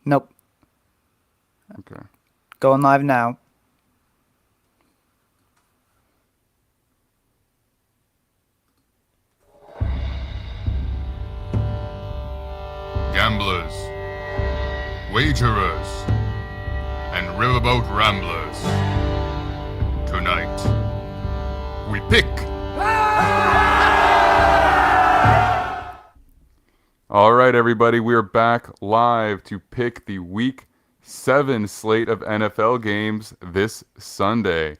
Nope. Okay. Going live now. Gamblers, wagerers, and riverboat ramblers. Tonight, we pick. All right, everybody, we are back live to pick the Week 7 slate of NFL games this Sunday.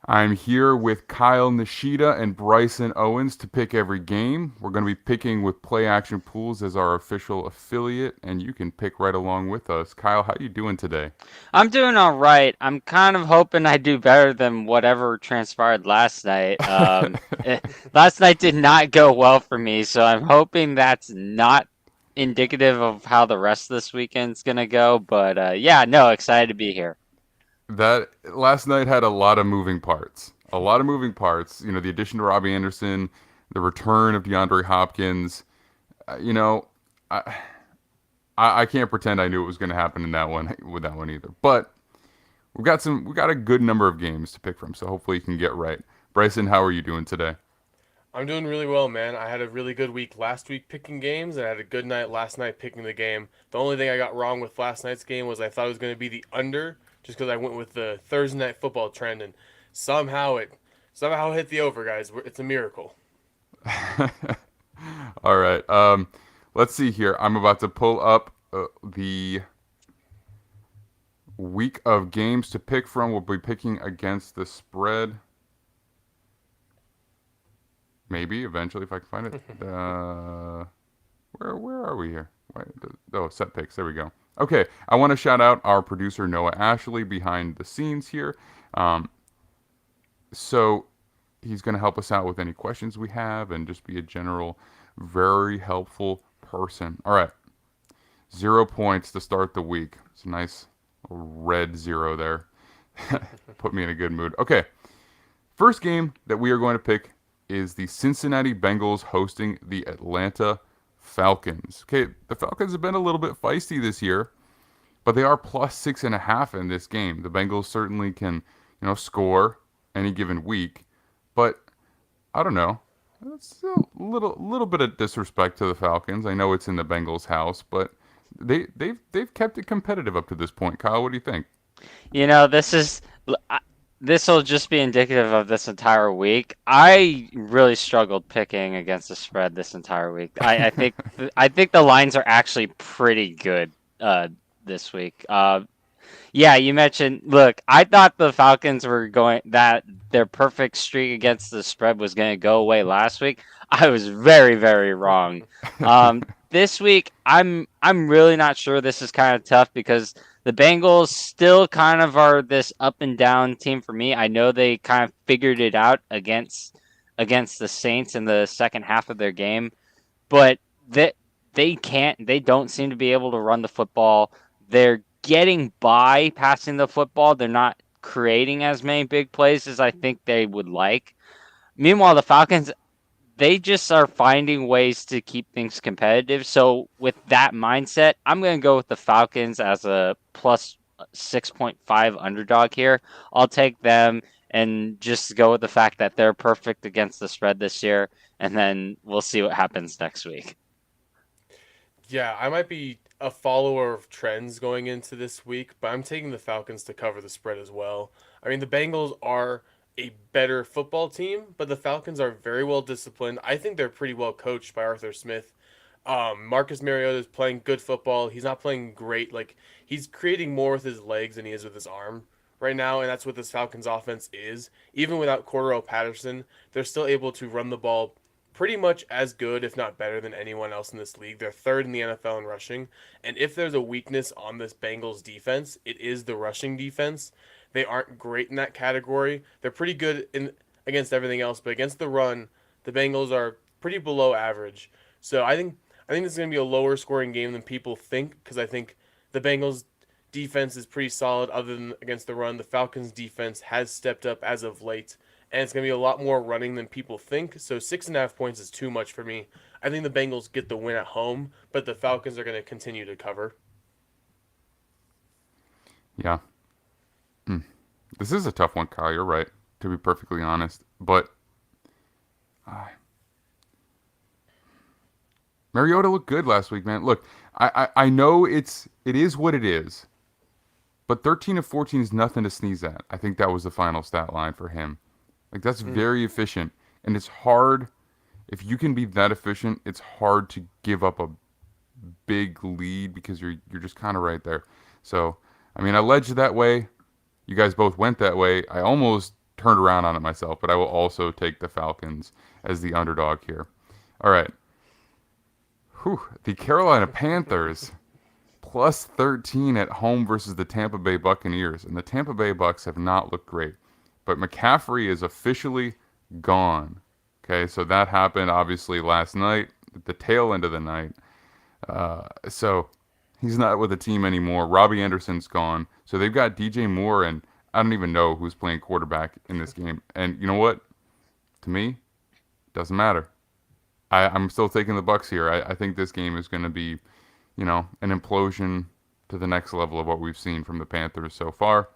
I'm here with Kyle Nishida and Brison Owens to pick every game. We're going to be picking with PlayAction Pools as our official affiliate, and you can pick right along with us. Kyle, how you doing today? I'm doing all right. I'm kind of hoping I do better than whatever transpired last night. Last night did not go well for me, so I'm hoping that's not indicative of how the rest of this weekend's gonna go. But yeah, no, excited to be here. That last night had a lot of moving parts. A lot of moving parts. You know, the addition to Robbie Anderson, the return of DeAndre Hopkins. You know, I can't pretend I knew it was going to happen in that one with that one either. But we got a good number of games to pick from, so hopefully you can get right. Bryson, how are you doing today? I'm doing really well, man. I had a really good week last week picking games, and I had a good night last night picking the game. The only thing I got wrong with last night's game was I thought it was going to be the under, just because I went with the Thursday night football trend, and somehow hit the over, guys. It's a miracle. All right. Let's see here. I'm about to pull up the week of games to pick from. We'll be picking against the spread. Maybe eventually if I can find it. Where are we here? Oh, set picks. There we go. Okay, I want to shout out our producer Noah Ashley behind the scenes here. Um, so he's going to help us out with any questions we have and just be a general, very helpful person. All right, 0 points to start the week. It's a nice red zero there. Put me in a good mood. Okay, first game that we are going to pick is the Cincinnati Bengals hosting the Atlanta Falcons. Okay, the Falcons have been a little bit feisty this year, but they are plus 6.5 in this game. The Bengals certainly can, score any given week, but I don't know. It's a little bit of disrespect to the Falcons. I know it's in the Bengals' house, but they've kept it competitive up to this point. Kyle, what do you think? You know, this will just be indicative of this entire week. I really struggled picking against the spread this entire week. I think the lines are actually pretty good this week. Yeah, you mentioned. Look, I thought the Falcons were going that their perfect streak against the spread was going to go away last week. I was very, very wrong. This week, I'm really not sure. This is kind of tough because the Bengals still kind of are this up and down team for me. I know they kind of figured it out against the Saints in the second half of their game, but they don't seem to be able to run the football. They're getting by passing the football. They're not creating as many big plays as I think they would like. Meanwhile, the Falcons, they just are finding ways to keep things competitive. So with that mindset, I'm going to go with the Falcons as a plus 6.5 underdog here. I'll take them and just go with the fact that they're perfect against the spread this year, and then we'll see what happens next week. Yeah, I might be a follower of trends going into this week, but I'm taking the Falcons to cover the spread as well. I mean, the Bengals are a better football team, but the Falcons are very well disciplined. I think they're pretty well coached by Arthur Smith. Marcus Mariota is playing good football. He's not playing great. Like, he's creating more with his legs than he is with his arm right now, and that's what this Falcons offense is. Even without Cordero Patterson, they're still able to run the ball pretty much as good, if not better, than anyone else in this league. They're third in the NFL in rushing. And if there's a weakness on this Bengals defense, it is the rushing defense. They aren't great in that category. They're pretty good in against everything else, but against the run, the Bengals are pretty below average. So I think this is going to be a lower scoring game than people think because I think the Bengals defense is pretty solid other than against the run. The Falcons defense has stepped up as of late, and it's going to be a lot more running than people think. So 6.5 points is too much for me. I think the Bengals get the win at home, but the Falcons are going to continue to cover. Yeah. Hmm. This is a tough one, Kyle. You're right, to be perfectly honest. But Mariota looked good last week, man. Look, I know it is what it is, but 13 of 14 is nothing to sneeze at. I think that was the final stat line for him. Like that's very efficient, and it's hard if you can be that efficient. It's hard to give up a big lead because you're just kind of right there. So, I mean, I led you that way. You guys both went that way. I almost turned around on it myself, but I will also take the Falcons as the underdog here. All right. Whew. The Carolina Panthers plus 13 at home versus the Tampa Bay Buccaneers. And the Tampa Bay Bucks have not looked great. But McCaffrey is officially gone. Okay, so that happened obviously last night, at the tail end of the night. So he's not with the team anymore. Robbie Anderson's gone. So they've got DJ Moore, and I don't even know who's playing quarterback in this game. And you know what? To me, it doesn't matter. I'm still taking the Bucks here. I think this game is going to be, an implosion to the next level of what we've seen from the Panthers so far.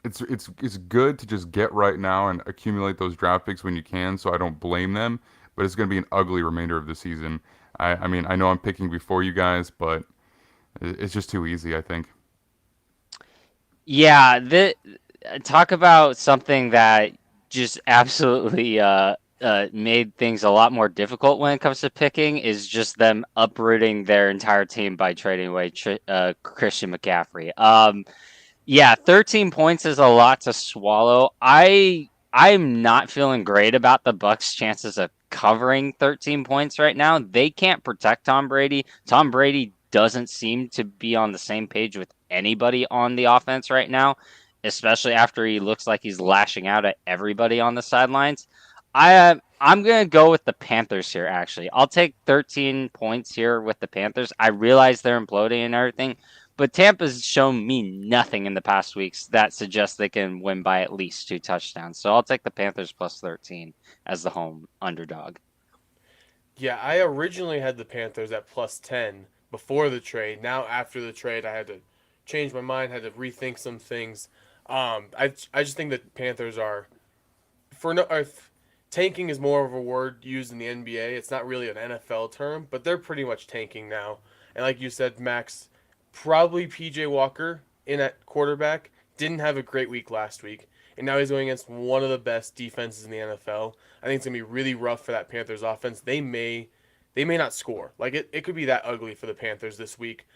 It's good to just get right now and accumulate those draft picks when you can, so I don't blame them. But it's going to be an ugly remainder of the season. I mean, I know I'm picking before you guys, but it's just too easy, I think. Yeah, talk about something that just absolutely made things a lot more difficult when it comes to picking is just them uprooting their entire team by trading away Christian McCaffrey. Yeah, 13 points is a lot to swallow. I'm not feeling great about the Bucks' chances of covering 13 points right now. They can't protect Tom Brady. Tom Brady doesn't seem to be on the same page with anybody on the offense right now, especially after he looks like he's lashing out at everybody on the sidelines. I'm going to go with the Panthers here, actually. I'll take 13 points here with the Panthers. I realize they're imploding and everything, but Tampa's shown me nothing in the past weeks that suggests they can win by at least 2 touchdowns. So I'll take the Panthers plus 13 as the home underdog. Yeah, I originally had the Panthers at plus 10 before the trade. Now, after the trade, I had to change my mind, had to rethink some things. I just think that Panthers are, tanking is more of a word used in the NBA. It's not really an NFL term, but they're pretty much tanking now. And like you said, Max, probably PJ Walker in at quarterback didn't have a great week last week, and now he's going against one of the best defenses in the NFL. I think it's gonna be really rough for that Panthers offense. They may not score. Like it could be that ugly for the Panthers this week.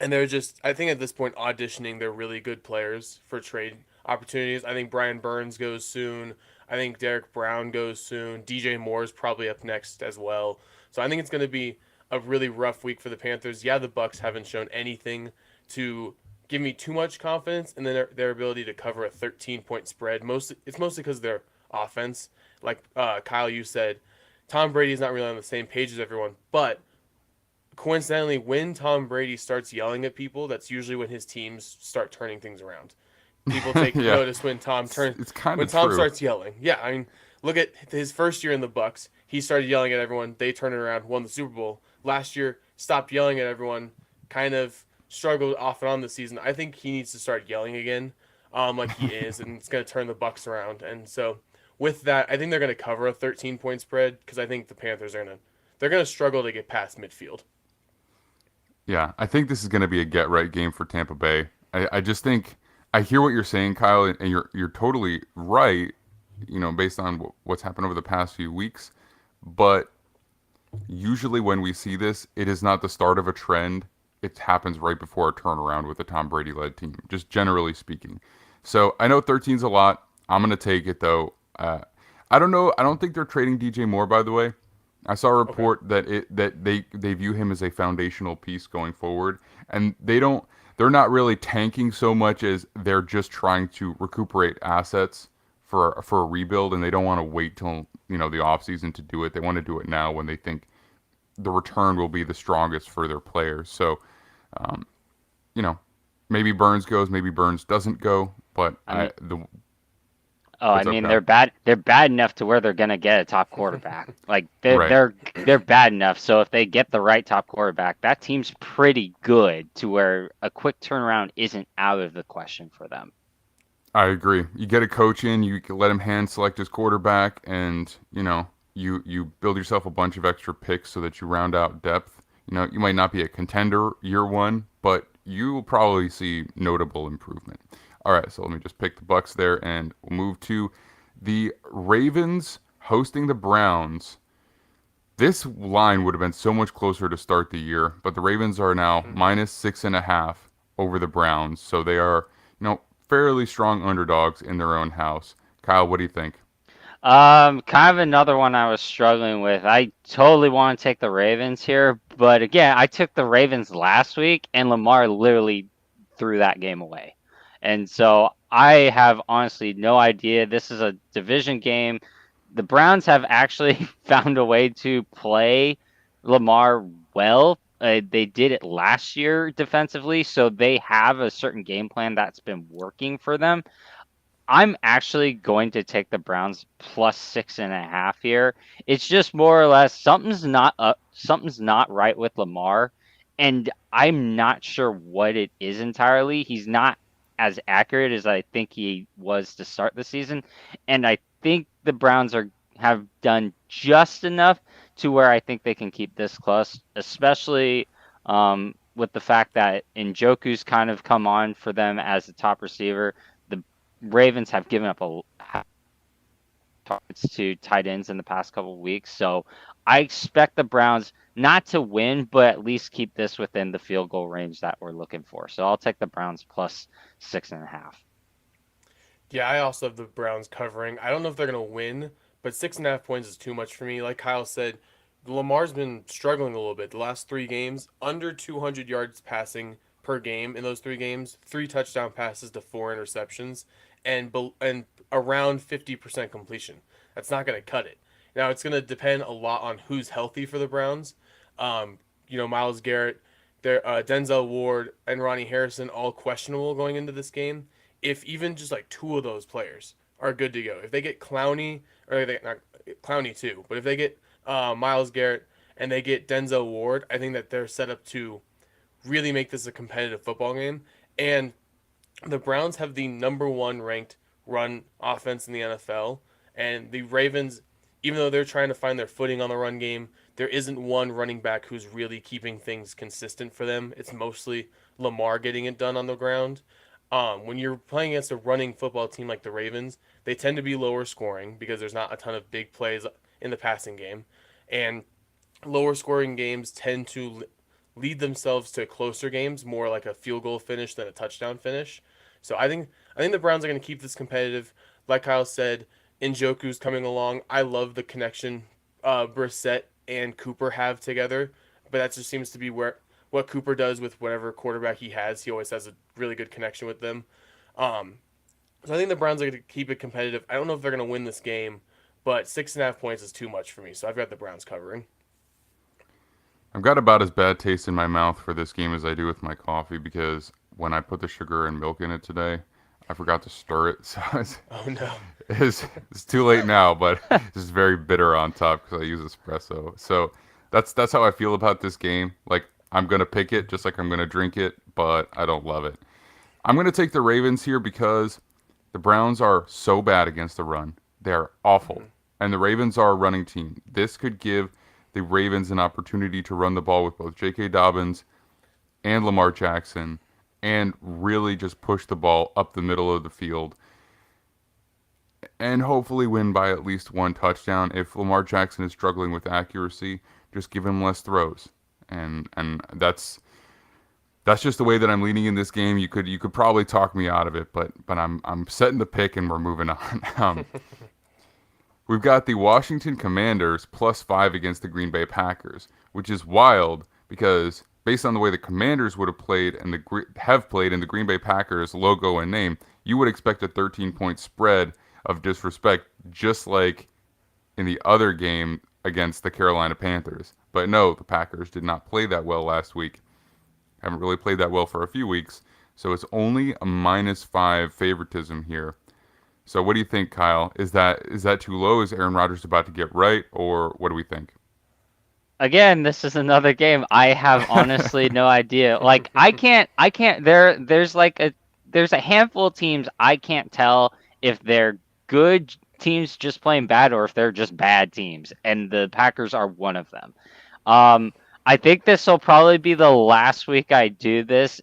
And they're just, I think at this point, auditioning their really good players for trade opportunities. I think Brian Burns goes soon. I think Derek Brown goes soon. DJ Moore's probably up next as well. So I think it's going to be a really rough week for the Panthers. Yeah, the Bucks haven't shown anything to give me too much confidence in their ability to cover a 13-point spread. It's mostly because of their offense. Like Kyle, you said, Tom Brady's not really on the same page as everyone, but coincidentally, when Tom Brady starts yelling at people, that's usually when his teams start turning things around. People take Yeah. notice when Tom It's starts yelling. Yeah, I mean, look at his first year in the Bucks. He started yelling at everyone. They turned it around, won the Super Bowl. Last year, stopped yelling at everyone. Kind of struggled off and on this season. I think he needs to start yelling again, like he is, and it's going to turn the Bucks around. And so, with that, I think they're going to cover a 13-point spread because I think the Panthers are going to struggle to get past midfield. Yeah, I think this is going to be a get-right game for Tampa Bay. I just think I hear what you're saying, Kyle, and you're totally right, based on what's happened over the past few weeks. But usually when we see this, it is not the start of a trend. It happens right before a turnaround with a Tom Brady-led team, just generally speaking. So I know 13's a lot. I'm going to take it, though. I don't know. I don't think they're trading DJ Moore, by the way. I saw a report that they view him as a foundational piece going forward, and they're not really tanking so much as they're just trying to recuperate assets for a rebuild, and they don't want to wait till the offseason to do it. They want to do it now when they think the return will be the strongest for their players. So, maybe Burns goes, maybe Burns doesn't go, but Oh, I What's up, mean Kyle? they're bad. They're bad enough to where they're gonna get a top quarterback. Like Right. they're bad enough. So if they get the right top quarterback, that team's pretty good to where a quick turnaround isn't out of the question for them. I agree. You get a coach in, you can let him hand select his quarterback, and you build yourself a bunch of extra picks so that you round out depth. You might not be a contender year one, but you will probably see notable improvement. All right, so let me just pick the Bucks there, and we'll move to the Ravens hosting the Browns. This line would have been so much closer to start the year, but the Ravens are now -6.5 over the Browns, so they are, fairly strong underdogs in their own house. Kyle, what do you think? Kind of another one I was struggling with. I totally want to take the Ravens here, but again, I took the Ravens last week, and Lamar literally threw that game away. And so I have honestly no idea. This is a division game. The Browns have actually found a way to play Lamar well. They did it last year defensively, so they have a certain game plan that's been working for them. I'm actually going to take the Browns +6.5 here. It's just more or less something's not up, something's not right with Lamar, and I'm not sure what it is entirely. He's not as accurate as I think he was to start the season, and I think the Browns have done just enough to where I think they can keep this close, especially with the fact that Njoku's kind of come on for them as the top receiver. The Ravens have given up a targets to tight ends in the past couple of weeks, so I expect the Browns not to win, but at least keep this within the field goal range that we're looking for. So I'll take the Browns +6.5. Yeah, I also have the Browns covering. I don't know if they're gonna win, but 6.5 points is too much for me. Like Kyle said, Lamar's been struggling a little bit. The last 3 games, under 200 yards passing per game in those 3 games, 3 touchdown passes to 4 interceptions, and around 50% completion. That's not gonna cut it. Now it's gonna depend a lot on who's healthy for the Browns. Myles Garrett, Denzel Ward, and Ronnie Harrison all questionable going into this game. If even just like 2 of those players are good to go, if they get Clowney, or they not Clowney too, but if they get Myles Garrett and they get Denzel Ward, I think that they're set up to really make this a competitive football game. And the Browns have the #1 ranked run offense in the NFL, and the Ravens, even though they're trying to find their footing on the run game, there isn't one running back who's really keeping things consistent for them. It's mostly Lamar getting it done on the ground. When you're playing against a running football team like the Ravens, they tend to be lower scoring because there's not a ton of big plays in the passing game, and lower scoring games tend to lead themselves to closer games, more like a field goal finish than a touchdown finish. So I think the Browns are going to keep this competitive. Like Kyle said, Njoku's coming along. I love the connection Brissett and Cooper have together, but that just seems to be what Cooper does with whatever quarterback he has. He always has a really good connection with them. So I think the Browns are going to keep it competitive. I don't know if they're going to win this game, but 6.5 points is too much for me. So I've got the Browns covering. I've got about as bad taste in my mouth for this game as I do with my coffee because when I put the sugar and milk in it today, I forgot to stir it. So Oh no. it's too late now, but it's just very bitter on top because I use espresso. So that's how I feel about this game. Like, I'm going to pick it just like I'm going to drink it, but I don't love it. I'm going to take the Ravens here because the Browns are so bad against the run. They're awful. And the Ravens are a running team. This could give the Ravens an opportunity to run the ball with both J.K. Dobbins and Lamar Jackson and really just push the ball up the middle of the field and hopefully win by at least 1 touchdown. If Lamar Jackson is struggling with accuracy, just give him less throws. And that's just the way that I'm leaning in this game. You could probably talk me out of it, but I'm setting the pick and we're moving on. We've got the Washington Commanders +5 against the Green Bay Packers, which is wild because based on the way the Commanders would have played and have played in the Green Bay Packers logo and name, you would expect a 13-point spread of disrespect, just like in the other game against the Carolina Panthers. But no, the Packers did not play that well last week. Haven't really played that well for a few weeks, so it's only a -5 favoritism here. So what do you think, Kyle? Is that too low? Is Aaron Rodgers about to get right, or what do we think? Again, this is another game. I have honestly no idea. Like I can't there's a handful of teams I can't tell if they're good teams just playing bad or if they're just bad teams, and the Packers are one of them. Um I think this will probably be the last week I do this.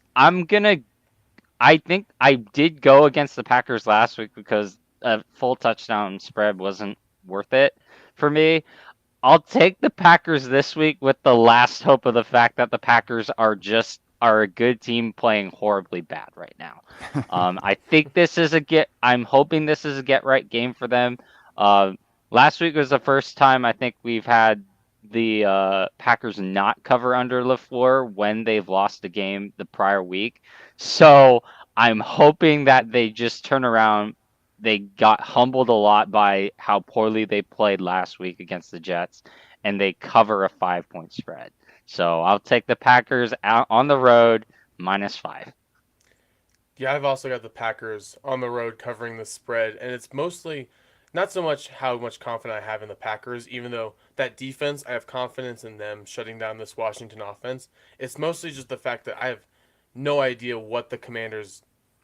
I think I did go against the Packers last week because a full touchdown spread wasn't worth it for me. I'll take the Packers this week with the last hope of the fact that the Packers are a good team playing horribly bad right now. I think this is a get. I'm hoping this is a get right game for them. Uh, Last week was the first time I think we've had the Packers not cover under LaFleur when they've lost a game the prior week. So I'm hoping that they just turn around. They got humbled a lot by how poorly they played last week against the Jets, and they cover a 5-point spread. So I'll take the Packers out on the road -5. Yeah, I've also got the Packers on the road covering the spread, and it's mostly not so much how much confidence I have in the Packers, even though that defense, I have confidence in them shutting down this Washington offense. It's mostly just the fact that I have no idea what the Commanders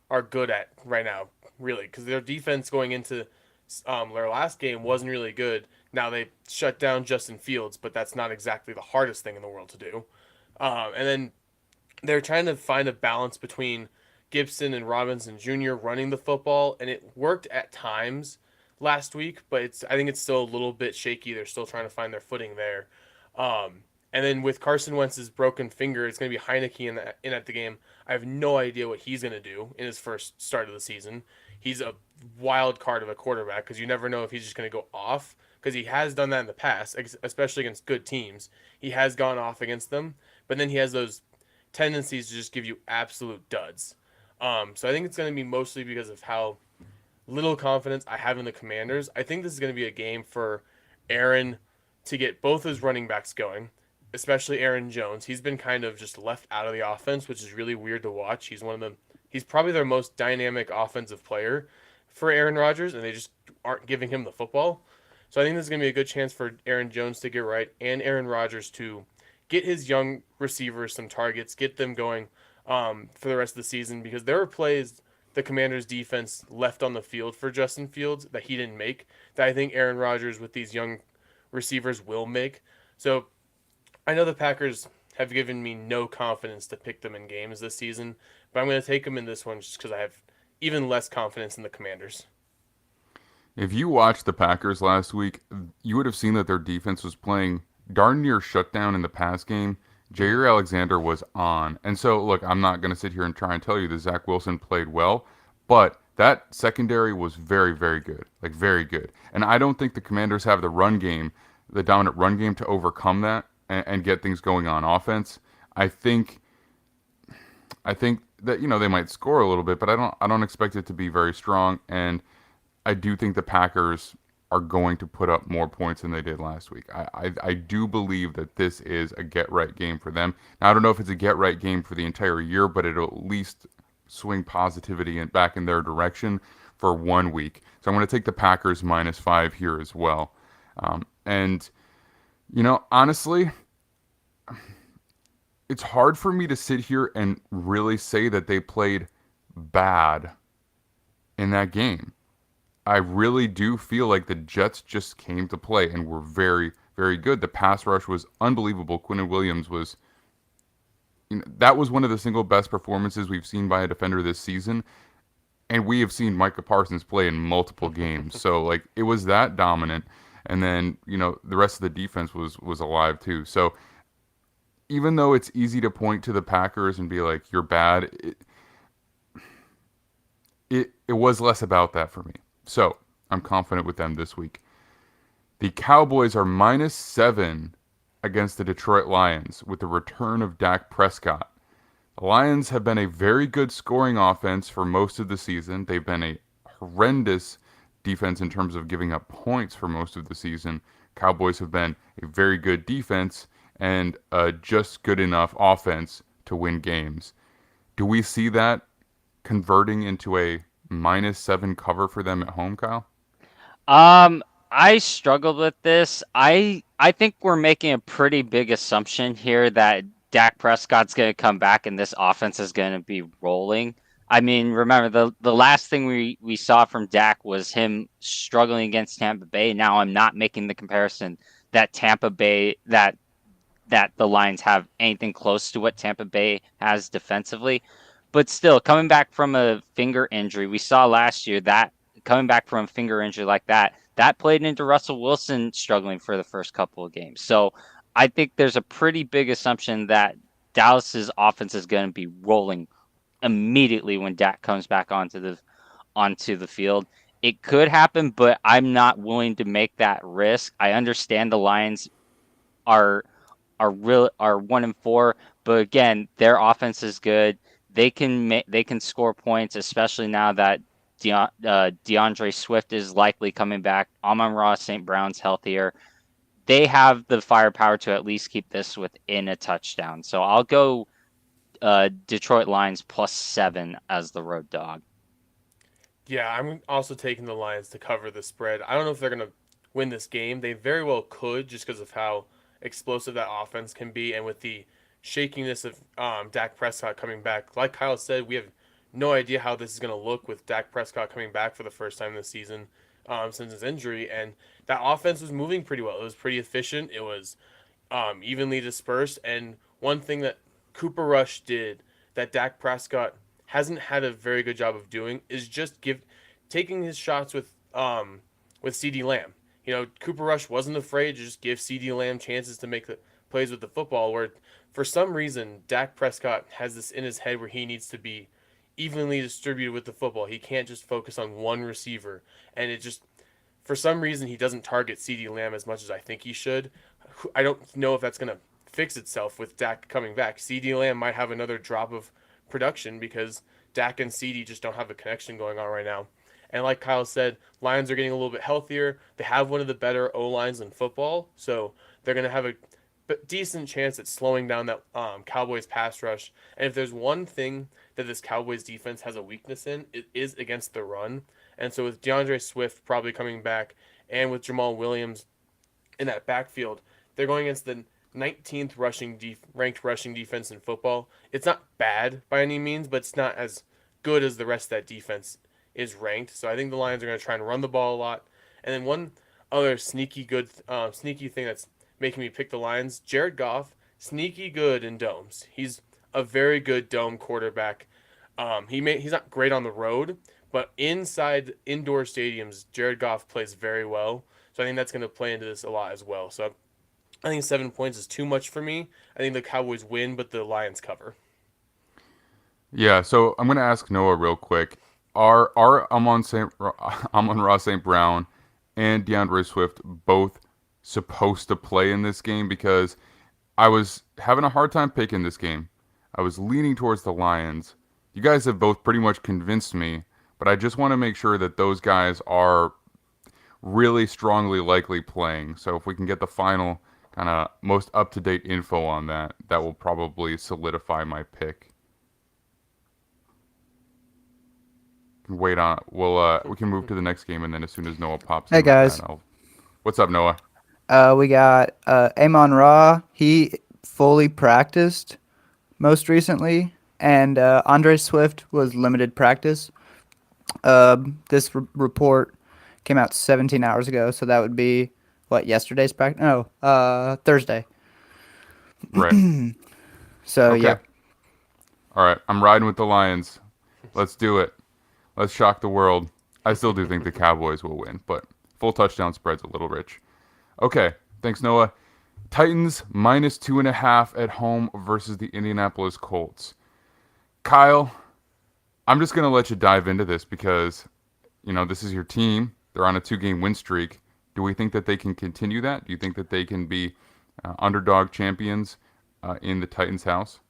are good at right now, really, because their defense going into their last game wasn't really good. Now they shut down Justin Fields, but that's not exactly the hardest thing in the world to do. And then they're trying to find a balance between Gibson and Robinson Jr. running the football, and it worked at times last week, but I think it's still a little bit shaky. They're still trying to find their footing there. And then with Carson Wentz's broken finger, it's going to be Heineke in at the game. I have no idea what he's going to do in his first start of the season. He's a wild card of a quarterback because you never know if he's just going to go off, because he has done that in the past, especially against good teams. He has gone off against them, but then he has those tendencies to just give you absolute duds. So I think it's going to be mostly because of how little confidence I have in the Commanders. I think this is going to be a game for Aaron to get both his running backs going, especially Aaron Jones. He's been kind of just left out of the offense, which is really weird to watch. He's probably their most dynamic offensive player for Aaron Rodgers, and they just aren't giving him the football. So I think this is going to be a good chance for Aaron Jones to get right and Aaron Rodgers to get his young receivers some targets, get them going for the rest of the season, because there were plays the Commanders' defense left on the field for Justin Fields that he didn't make that I think Aaron Rodgers with these young receivers will make. So I know the Packers have given me no confidence to pick them in games this season, but I'm going to take them in this one just because I have even less confidence in the Commanders. If you watched the Packers last week, you would have seen that their defense was playing darn near shutdown in the pass game. Jair Alexander was on. And so, look, I'm not going to sit here and try and tell you that Zach Wilson played well, but that secondary was very, very good. Like, very good. And I don't think the Commanders have the run game, the dominant run game, to overcome that and get things going on offense. I think that, you know, they might score a little bit, but I don't expect it to be very strong. And I do think the Packers are going to put up more points than they did last week. I do believe that this is a get-right game for them. Now, I don't know if it's a get-right game for the entire year, but it'll at least swing positivity back in their direction for 1 week. So I'm going to take the Packers -5 here as well. And, you know, honestly, it's hard for me to sit here and really say that they played bad in that game. I really do feel like the Jets just came to play and were very, very good. The pass rush was unbelievable. Quinnen Williams was, you know, that was one of the single best performances we've seen by a defender this season. And we have seen Micah Parsons play in multiple games. So, like, it was that dominant. And then, you know, the rest of the defense was alive too. So, even though it's easy to point to the Packers and be like, you're bad, it was less about that for me. So, I'm confident with them this week. The Cowboys are -7 against the Detroit Lions with the return of Dak Prescott. The Lions have been a very good scoring offense for most of the season. They've been a horrendous defense in terms of giving up points for most of the season. Cowboys have been a very good defense and just good enough offense to win games. Do we see that converting into a -7 cover for them at home, Kyle? I struggled with this. I think we're making a pretty big assumption here that Dak Prescott's going to come back and this offense is going to be rolling. I mean, remember the last thing we saw from Dak was him struggling against Tampa Bay. Now I'm not making the comparison that Tampa Bay that the Lions have anything close to what Tampa Bay has defensively. But still, coming back from a finger injury, we saw last year that coming back from a finger injury like that played into Russell Wilson struggling for the first couple of games. So I think there's a pretty big assumption that Dallas's offense is going to be rolling immediately when Dak comes back onto the field. It could happen, but I'm not willing to make that risk. I understand the Lions are are 1-4, but again, their offense is good. They can score points, especially now that DeAndre Swift is likely coming back. Amon-Ra St. Brown's healthier. They have the firepower to at least keep this within a touchdown. So I'll go Detroit Lions +7 as the road dog. Yeah, I'm also taking the Lions to cover the spread. I don't know if they're going to win this game. They very well could, just because of how explosive that offense can be, and with the shakiness of Dak Prescott coming back. Like Kyle said, we have no idea how this is going to look with Dak Prescott coming back for the first time this season since his injury, and that offense was moving pretty well. It was pretty efficient. It was evenly dispersed, and one thing that Cooper Rush did that Dak Prescott hasn't had a very good job of doing is just taking his shots with CeeDee Lamb. You know, Cooper Rush wasn't afraid to just give CeeDee Lamb chances to make the plays with the football, where for some reason Dak Prescott has this in his head where he needs to be evenly distributed with the football. He can't just focus on one receiver, and it just, for some reason, he doesn't target CeeDee Lamb as much as I think he should. I don't know if that's going to fix itself with Dak coming back. CeeDee Lamb might have another drop of production because Dak and CeeDee just don't have a connection going on right now. And like Kyle said, Lions are getting a little bit healthier. They have one of the better O-lines in football, so they're going to have a decent chance at slowing down that Cowboys pass rush. And if there's one thing that this Cowboys defense has a weakness in, it is against the run. And so with DeAndre Swift probably coming back and with Jamal Williams in that backfield, they're going against the 19th ranked rushing defense in football. It's not bad by any means, but it's not as good as the rest of that defense is ranked. So I think the Lions are going to try and run the ball a lot. And then one other sneaky thing that's making me pick the Lions, Jared Goff, sneaky good in domes. He's a very good dome quarterback. He's not great on the road, but inside indoor stadiums, Jared Goff plays very well. So I think that's going to play into this a lot as well. So I think 7 points is too much for me. I think the Cowboys win, but the Lions cover. Yeah, so I'm going to ask Noah real quick. Are Amon-Ra St. Brown and DeAndre Swift both supposed to play in this game? Because I was having a hard time picking this game. I was leaning towards the Lions. You guys have both pretty much convinced me, but I just want to make sure that those guys are really strongly likely playing. So if we can get the final kind of most up-to-date info on that, that will probably solidify my pick. Wait on. We can move to the next game, and then as soon as Noah pops in, Hey guys, what's up, Noah? we got Amon-Ra. He fully practiced most recently, and Andre Swift was limited practice. This report came out 17 hours ago, so that would be yesterday's practice? No, Thursday. Right. So okay. yeah. All right, I'm riding with the Lions. Let's do it. Let's shock the world. I still do think the Cowboys will win, but full touchdown spread's a little rich. Okay, thanks, Noah. Titans -2.5 at home versus the Indianapolis Colts. Kyle, I'm just going to let you dive into this because, this is your team. They're on a 2-game win streak. Do we think that they can continue that? Do you think that they can be underdog champions in the Titans' house?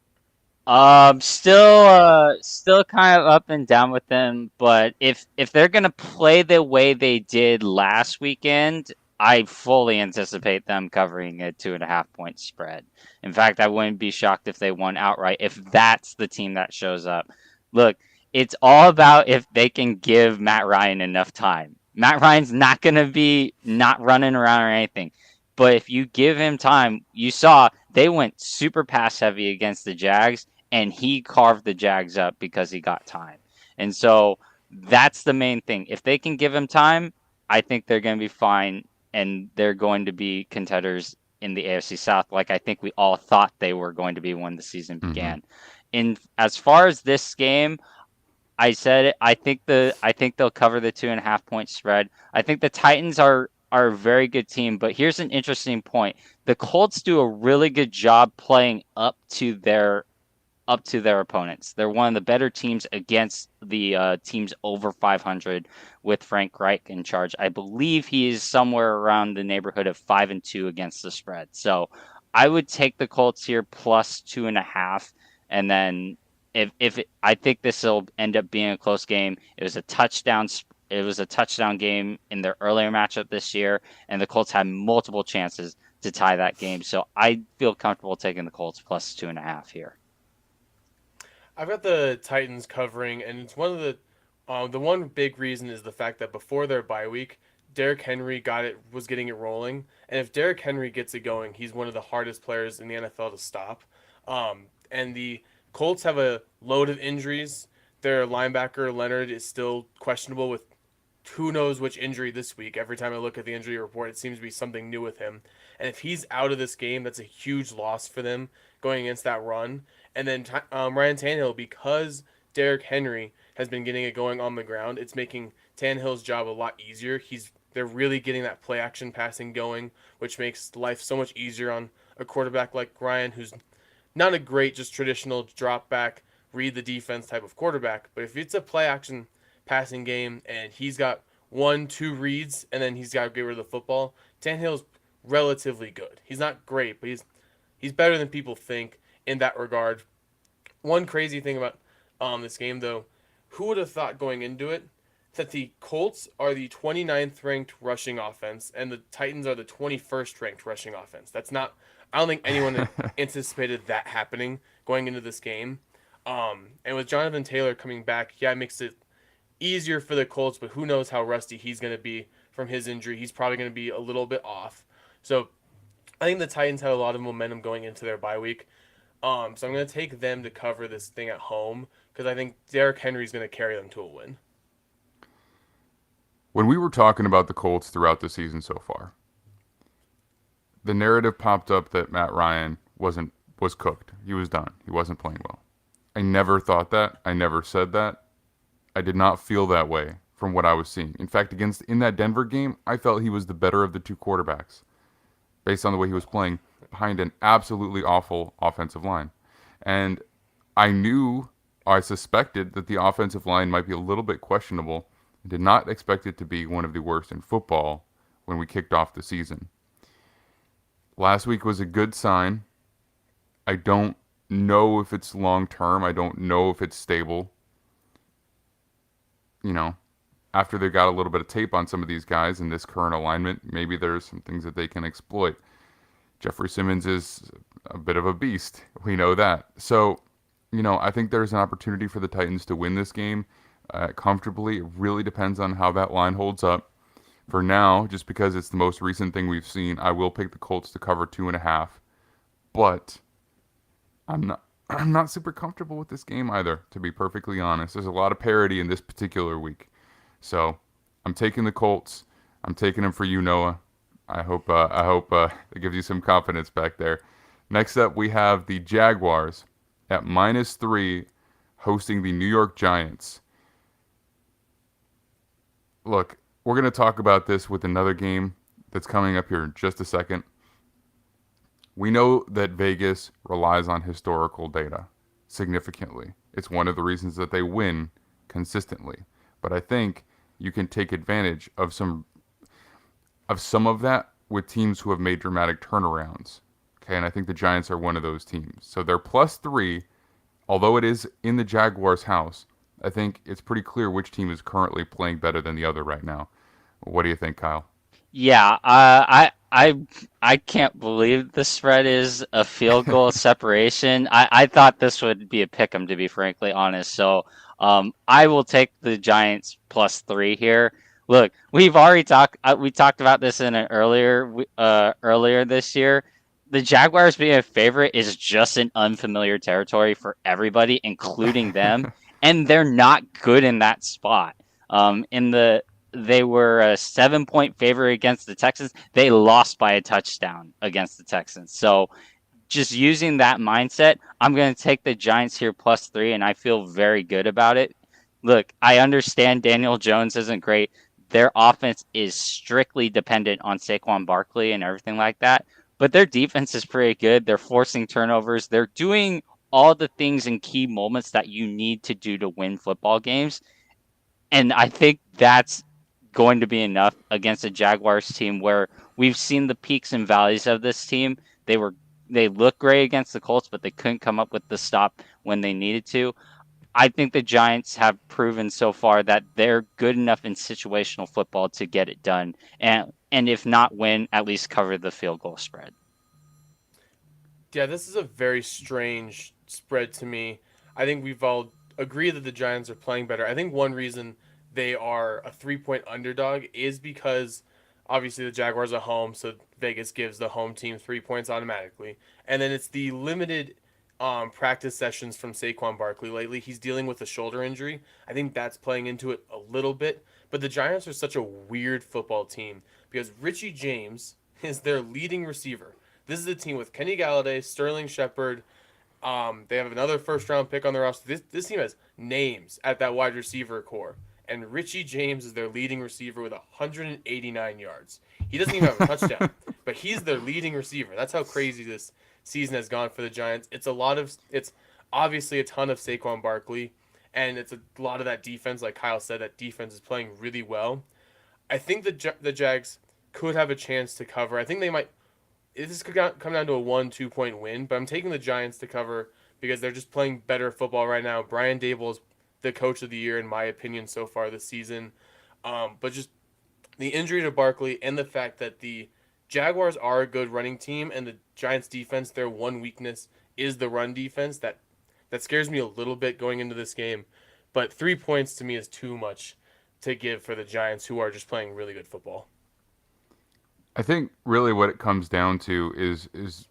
Still kind of up and down with them, but if they're gonna play the way they did last weekend, I fully anticipate them covering a 2.5-point spread. In fact, I wouldn't be shocked if they won outright if that's the team that shows up. Look, it's all about if they can give Matt Ryan enough time. Matt Ryan's not going to be not running around or anything. But if you give him time, you saw they went super pass heavy against the Jags, and he carved the Jags up because he got time. And so that's the main thing. If they can give him time, I think they're going to be fine, and they're going to be contenders in the AFC South, like I think we all thought they were going to be when the season began. In as far as this game, I said it. I think they'll cover the 2.5-point spread. I think the Titans are a very good team, but here's an interesting point. The Colts do a really good job playing up to their opponents. They're one of the better teams against the teams over 500 with Frank Reich in charge. I believe he is somewhere around the neighborhood of 5-2 against the spread. So I would take the Colts here plus 2.5, and then I think this will end up being a close game. It was a touchdown game in their earlier matchup this year, and the Colts had multiple chances to tie that game. So I feel comfortable taking the Colts plus 2.5 here. I've got the Titans covering, and it's one of the one big reason is the fact that before their bye week, Derrick Henry was getting it rolling, and if Derrick Henry gets it going, he's one of the hardest players in the NFL to stop. And the Colts have a load of injuries. Their linebacker Leonard is still questionable with who knows which injury this week. Every time I look at the injury report, it seems to be something new with him. And if he's out of this game, that's a huge loss for them going against that run. And then Ryan Tannehill, because Derrick Henry has been getting it going on the ground, it's making Tannehill's job a lot easier. They're really getting that play action passing going, which makes life so much easier on a quarterback like Ryan, who's not a great just traditional drop back, read the defense type of quarterback. But if it's a play action passing game and he's got 1-2 reads and then he's got to get rid of the football, Tannehill's relatively good. He's not great, but he's better than people think in that regard. One crazy thing about this game, though, who would have thought going into it that the Colts are the 29th ranked rushing offense and the Titans are the 21st ranked rushing offense? I don't think anyone anticipated that happening going into this game. And with Jonathan Taylor coming back, it makes it easier for the Colts, but who knows how rusty he's going to be from his injury. He's probably going to be a little bit off. So I think the Titans have a lot of momentum going into their bye week. So I'm going to take them to cover this thing at home because I think Derrick Henry is going to carry them to a win. When we were talking about the Colts throughout the season so far, the narrative popped up that Matt Ryan was cooked. He was done. He wasn't playing well. I never thought that. I never said that. I did not feel that way from what I was seeing. In fact, in that Denver game, I felt he was the better of the two quarterbacks based on the way he was playing behind an absolutely awful offensive line. And I suspected that the offensive line might be a little bit questionable. I did not expect it to be one of the worst in football when we kicked off the season. Last week was a good sign. I don't know if it's long term. I don't know if it's stable. After they got a little bit of tape on some of these guys in this current alignment, maybe there's some things that they can exploit. Jeffrey Simmons is a bit of a beast. We know that. So, I think there's an opportunity for the Titans to win this game comfortably. It really depends on how that line holds up. For now, just because it's the most recent thing we've seen, I will pick the Colts to cover 2.5. But I'm not super comfortable with this game either, to be perfectly honest. There's a lot of parity in this particular week. So I'm taking the Colts. I'm taking them for you, Noah. I hope it gives you some confidence back there. Next up, we have the Jaguars at -3 hosting the New York Giants. Look, we're going to talk about this with another game that's coming up here in just a second. We know that Vegas relies on historical data significantly. It's one of the reasons that they win consistently. But I think you can take advantage of some of that with teams who have made dramatic turnarounds. Okay, and I think the Giants are one of those teams. So they're +3, although it is in the Jaguars' house. I think it's pretty clear which team is currently playing better than the other right now. What do you think, Kyle? Yeah, I can't believe the spread is a field goal separation. I thought this would be a pick 'em, to be frankly honest. So I will take the Giants +3 here. Look, we've already talked about this in an earlier this year. The Jaguars being a favorite is just an unfamiliar territory for everybody, including them, and they're not good in that spot. They were a 7-point favorite against the Texans. They lost by a touchdown against the Texans. So just using that mindset, I'm going to take the Giants here +3, and I feel very good about it. Look, I understand Daniel Jones isn't great. Their offense is strictly dependent on Saquon Barkley and everything like that, but their defense is pretty good. They're forcing turnovers. They're doing all the things in key moments that you need to do to win football games. And I think that's going to be enough against a Jaguars team where we've seen the peaks and valleys of this team. They look great against the Colts, but they couldn't come up with the stop when they needed to. I think the Giants have proven so far that they're good enough in situational football to get it done, and if not win, at least cover the field goal spread. Yeah, this is a very strange spread to me. I think we've all agreed that the Giants are playing better. I think one reason they are a 3-point underdog is because obviously the Jaguars are home, so Vegas gives the home team 3 points automatically. And then it's the limited practice sessions from Saquon Barkley lately. He's dealing with a shoulder injury. I think that's playing into it a little bit. But the Giants are such a weird football team because Richie James is their leading receiver. This is a team with Kenny Galladay, Sterling Shepard. They have another first-round pick on their roster. This team has names at that wide receiver core. And Richie James is their leading receiver with 189 yards. He doesn't even have a touchdown, but he's their leading receiver. That's how crazy this season has gone for the Giants. It's obviously a ton of Saquon Barkley, and it's a lot of that defense. Like Kyle said, that defense is playing really well. I think the Jags could have a chance to cover. I think they might. This could come down to a 1-2 point win, but I'm taking the Giants to cover because they're just playing better football right now. Brian Dable is the coach of the year, in my opinion, so far this season. But just the injury to Barkley and the fact that the Jaguars are a good running team and the Giants defense, their one weakness is the run defense. That scares me a little bit going into this game. But 3 points to me is too much to give for the Giants, who are just playing really good football. I think really what it comes down to is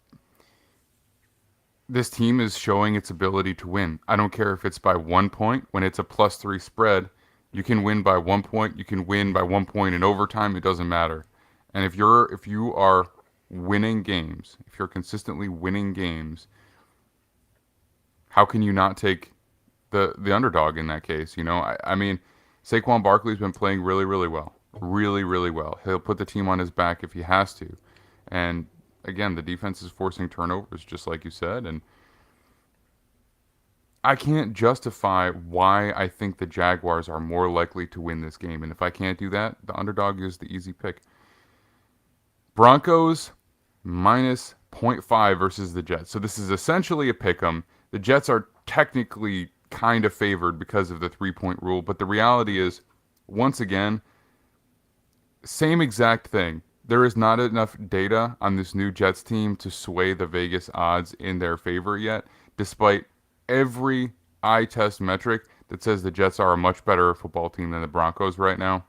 this team is showing its ability to win. I don't care if it's by 1 point. When it's a +3 spread, you can win by 1 point. You can win by 1 point in overtime. It doesn't matter. And if you are winning games, if you're consistently winning games, how can you not take the underdog in that case? You know, I mean, Saquon Barkley's been playing really, really well. Really, really well. He'll put the team on his back if he has to. And again, the defense is forcing turnovers, just like you said. And I can't justify why I think the Jaguars are more likely to win this game. And if I can't do that, the underdog is the easy pick. Broncos -0.5 versus the Jets. So this is essentially a pick 'em. The Jets are technically kind of favored because of the 3-point rule. But the reality is, once again, same exact thing. There is not enough data on this new Jets team to sway the Vegas odds in their favor yet, despite every eye test metric that says the Jets are a much better football team than the Broncos right now.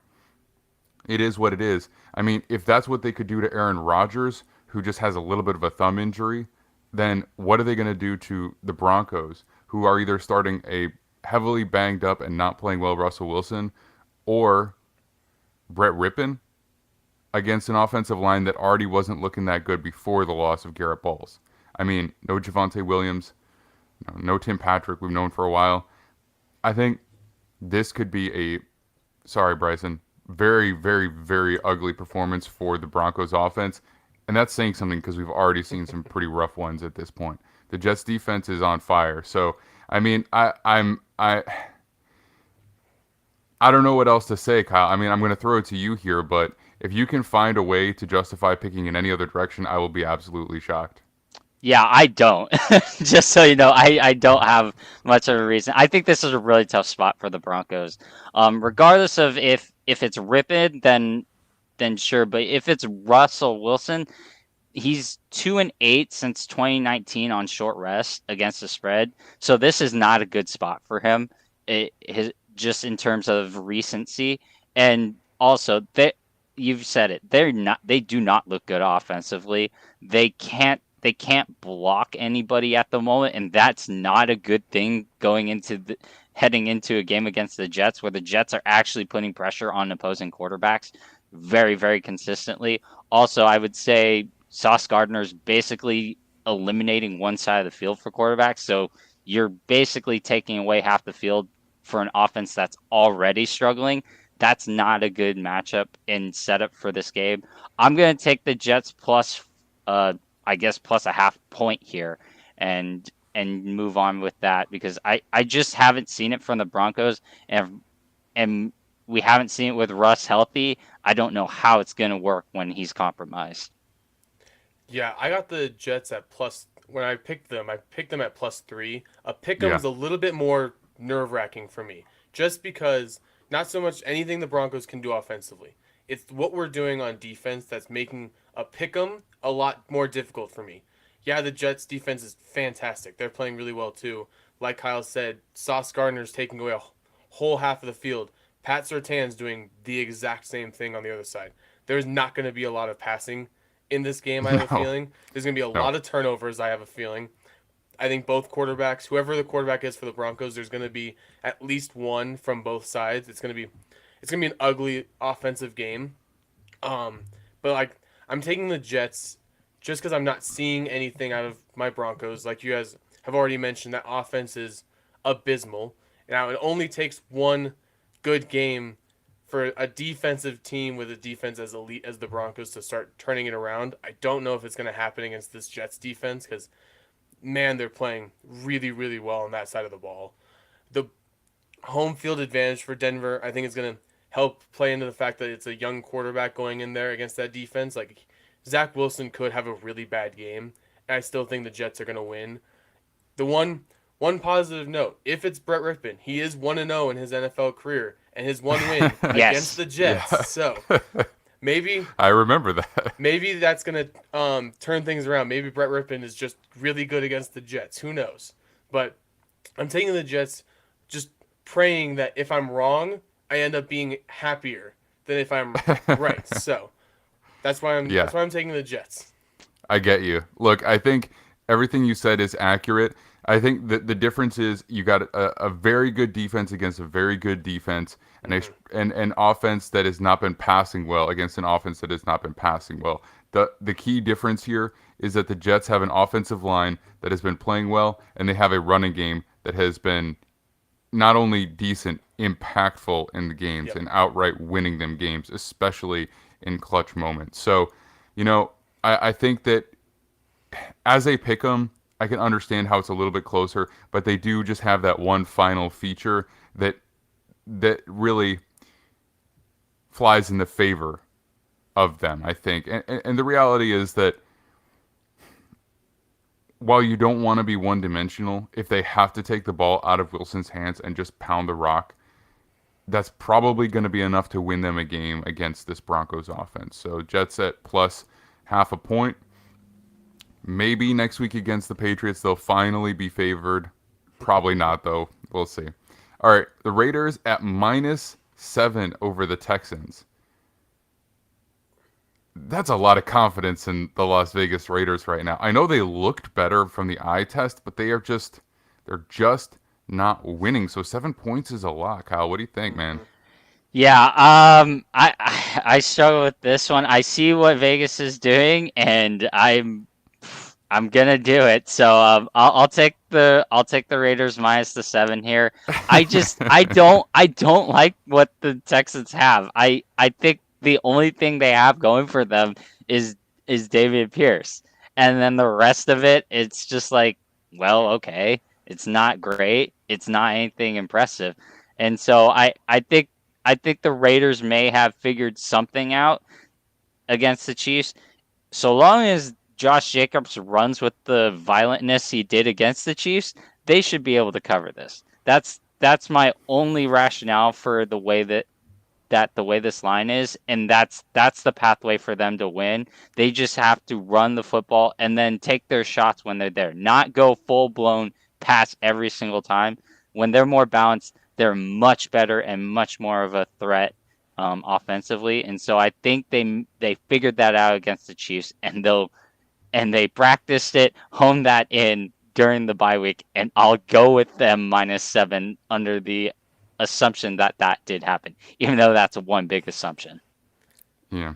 It is what it is. I mean, if that's what they could do to Aaron Rodgers, who just has a little bit of a thumb injury, then what are they going to do to the Broncos, who are either starting a heavily banged up and not playing well Russell Wilson, or Brett Rippon, against an offensive line that already wasn't looking that good before the loss of Garrett Bowles. I mean, no Javonte Williams, no Tim Patrick, we've known for a while. I think this could be sorry, Brison, very, very, very ugly performance for the Broncos offense. And that's saying something because we've already seen some pretty rough ones at this point. The Jets defense is on fire. So, I mean, I don't know what else to say, Kyle. I mean, I'm going to throw it to you here, but if you can find a way to justify picking in any other direction, I will be absolutely shocked. Yeah, I don't. Just so you know, I don't have much of a reason. I think this is a really tough spot for the Broncos. Regardless of if it's Rippon, then then sure. But if it's Russell Wilson, he's 2-8 since 2019 on short rest against the spread. So this is not a good spot for him. Just in terms of recency, and also you've said it. They do not look good offensively. They can't block anybody at the moment, and that's not a good thing heading into a game against the Jets, where the Jets are actually putting pressure on opposing quarterbacks very, very consistently. Also, I would say Sauce Gardner's basically eliminating one side of the field for quarterbacks, so you're basically taking away half the field for an offense that's already struggling. That's not a good matchup and setup for this game. I'm going to take the Jets plus, I guess, plus a half point here and move on with that, because I just haven't seen it from the Broncos, and we haven't seen it with Russ healthy. I don't know how it's going to work when he's compromised. Yeah, I got the Jets at plus. When I picked them at +3. A pick'em's a little bit more nerve-wracking for me, just because not so much anything the Broncos can do offensively. It's what we're doing on defense that's making a pick'em a lot more difficult for me. Yeah, the Jets defense is fantastic. They're playing really well too. Like Kyle said, Sauce Gardner's taking away a whole half of the field. Pat Surtain's doing the exact same thing on the other side. There's not going to be a lot of passing in this game, I have a feeling. There's going to be a lot of turnovers, I have a feeling. I think both quarterbacks, whoever the quarterback is for the Broncos, there's going to be at least one from both sides. It's going to be an ugly offensive game. But like, I'm taking the Jets just because I'm not seeing anything out of my Broncos. Like you guys have already mentioned, that offense is abysmal. Now it only takes one good game for a defensive team with a defense as elite as the Broncos to start turning it around. I don't know if it's going to happen against this Jets defense, because man, they're playing really, really well on that side of the ball. The home field advantage for Denver, I think, is going to help play into the fact that it's a young quarterback going in there against that defense. Like, Zach Wilson could have a really bad game, and I still think the Jets are going to win. The one positive note, if it's Brett Rippon, he is 1-0 in his NFL career, and his one win against the Jets. Yeah. So maybe I remember that. Maybe that's gonna turn things around. Maybe Brett Rippon is just really good against the Jets. Who knows? But I'm taking the Jets, just praying that if I'm wrong, I end up being happier than if I'm right. So that's why I'm taking the Jets. I get you. Look, I think everything you said is accurate. I think that the difference is you got a very good defense against a very good defense, and an offense that has not been passing well against an offense that has not been passing well. The key difference here is that the Jets have an offensive line that has been playing well, and they have a running game that has been not only decent, impactful in the games, and outright winning them games, especially in clutch moments. So, I think that as a pick'em, I can understand how it's a little bit closer, but they do just have that one final feature that really flies in the favor of them, I think. And the reality is that while you don't want to be one-dimensional, if they have to take the ball out of Wilson's hands and just pound the rock, that's probably going to be enough to win them a game against this Broncos offense. So Jets at plus half a point. Maybe next week against the Patriots, they'll finally be favored. Probably not, though. We'll see. All right, the Raiders at -7 over the Texans. That's a lot of confidence in the Las Vegas Raiders right now. I know they looked better from the eye test, but they're just not winning. So 7 points is a lot. Kyle, what do you think, man? Yeah, I struggle with this one. I see what Vegas is doing, and I'm gonna do it. So I'll take the Raiders -7 here. I don't like what the Texans have. I think the only thing they have going for them is David Pierce, and then the rest of it, it's just like, well, okay, it's not great, it's not anything impressive, and so I think the Raiders may have figured something out against the Chiefs, so long as Josh Jacobs runs with the violentness he did against the Chiefs, they should be able to cover this. That's my only rationale for the way that that the way this line is, and that's the pathway for them to win. They just have to run the football and then take their shots when they're there, not go full blown pass every single time. When they're more balanced, they're much better and much more of a threat offensively. And so I think they figured that out against the Chiefs, and they practiced it, honed that in during the bye week, and I'll go with them -7 under the assumption that did happen, even though that's one big assumption. Yeah.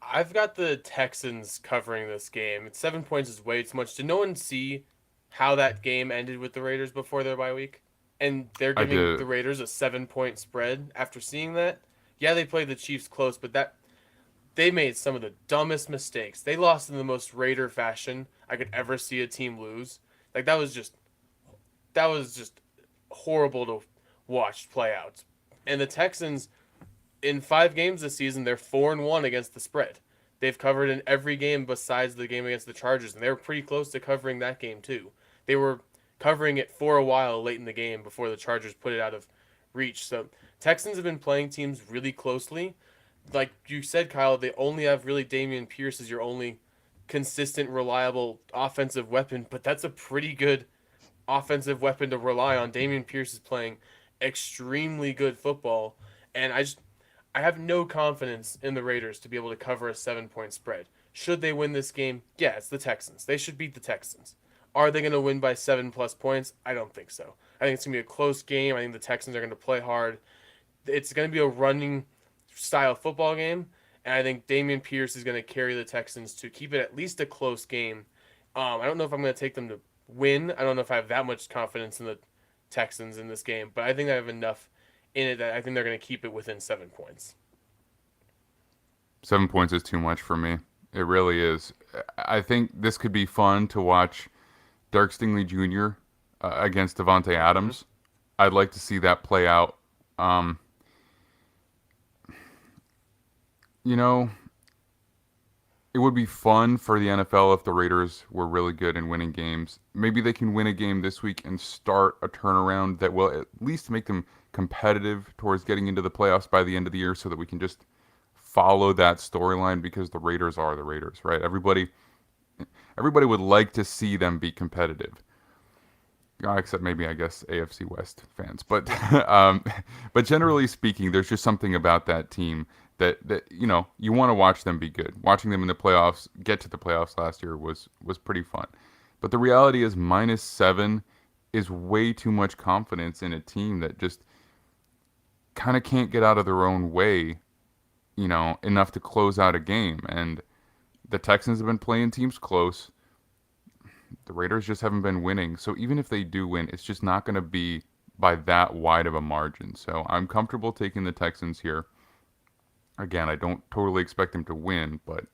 I've got the Texans covering this game. 7 points is way too much. Did no one see how that game ended with the Raiders before their bye week? And they're I giving did. the Raiders a 7-point spread after seeing that? Yeah, they played the Chiefs close, but they made some of the dumbest mistakes. They lost in the most Raider fashion I could ever see a team lose. Like that was just horrible to watch play out. And the Texans, in 5 games this season, they're 4-1 against the spread. They've covered in every game besides the game against the Chargers, and they were pretty close to covering that game too. They were covering it for a while late in the game before the Chargers put it out of reach. So Texans have been playing teams really closely. Like you said, Kyle, they only have really Dameon Pierce as your only consistent, reliable offensive weapon, but that's a pretty good offensive weapon to rely on. Dameon Pierce is playing extremely good football, and I have no confidence in the Raiders to be able to cover a 7-point spread. Should they win this game? Yeah, it's the Texans. They should beat the Texans. Are they going to win by 7+ points? I don't think so. I think it's going to be a close game. I think the Texans are going to play hard. It's going to be a running style football game, and I think Dameon Pierce is going to carry the Texans to keep it at least a close game. I don't know if I'm going to take them to win. I don't know if I have that much confidence in the Texans in this game, but I think I have enough in it that I think they're going to keep it within 7 points. 7 points is too much for me. It really is. I think this could be fun to watch Dirk Stingley Jr. Against Devontae Adams. Mm-hmm. I'd like to see that play out. You know, it would be fun for the NFL if the Raiders were really good in winning games. Maybe they can win a game this week and start a turnaround that will at least make them competitive towards getting into the playoffs by the end of the year, so that we can just follow that storyline, because the Raiders are the Raiders, right? Everybody would like to see them be competitive. Except maybe, I guess, AFC West fans. But but generally speaking, there's just something about that team that you know, you want to watch them be good. Watching them in the playoffs, get to the playoffs last year was pretty fun. But the reality is -7 is way too much confidence in a team that just kind of can't get out of their own way, you know, enough to close out a game. And the Texans have been playing teams close. The Raiders just haven't been winning. So even if they do win, it's just not going to be by that wide of a margin. So I'm comfortable taking the Texans here. Again, I don't totally expect them to win, but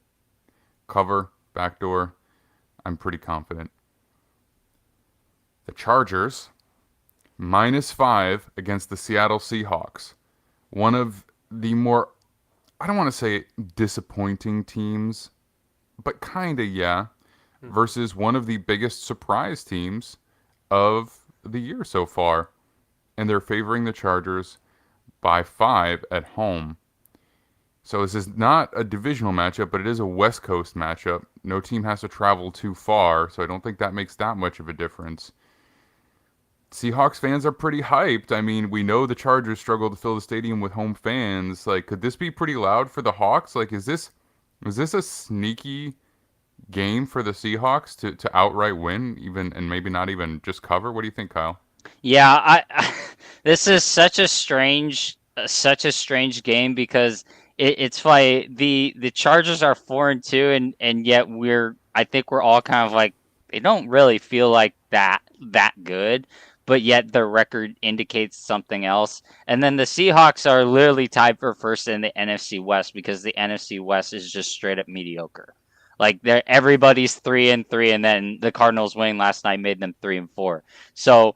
cover, backdoor, I'm pretty confident. The Chargers, -5 against the Seattle Seahawks. One of the more, I don't want to say disappointing teams, but kind of, yeah, versus one of the biggest surprise teams of the year so far. And they're favoring the Chargers by 5 at home. So this is not a divisional matchup, but it is a West Coast matchup. No team has to travel too far, so I don't think that makes that much of a difference. Seahawks fans are pretty hyped. I mean, we know the Chargers struggle to fill the stadium with home fans. Like, could this be pretty loud for the Hawks? Like, is this a sneaky game for the Seahawks to outright win, even, and maybe not even just cover? What do you think, Kyle? Yeah, this is such a strange game, because it's like the Chargers are 4-2, and yet I think we're all kind of like, they don't really feel like that good, but yet their record indicates something else. And then the Seahawks are literally tied for first in the NFC West, because the NFC West is just straight up mediocre. Like, everybody's 3-3, and then the Cardinals winning last night made them 3-4. So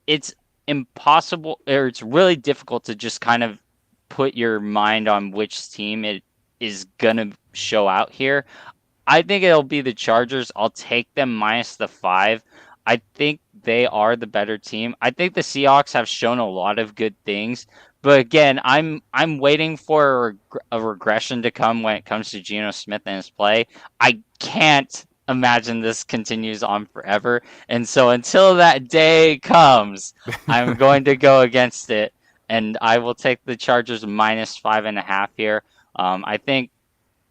it's impossible, or it's really difficult to just kind of put your mind on which team it is gonna show out here. I think it'll be the Chargers. I'll take them -5. I think they are the better team. I think the Seahawks have shown a lot of good things, but again, I'm waiting for a regression to come when it comes to Geno Smith and his play. I can't imagine this continues on forever, and so until that day comes, I'm going to go against it, and I will take the Chargers -5.5 here. I think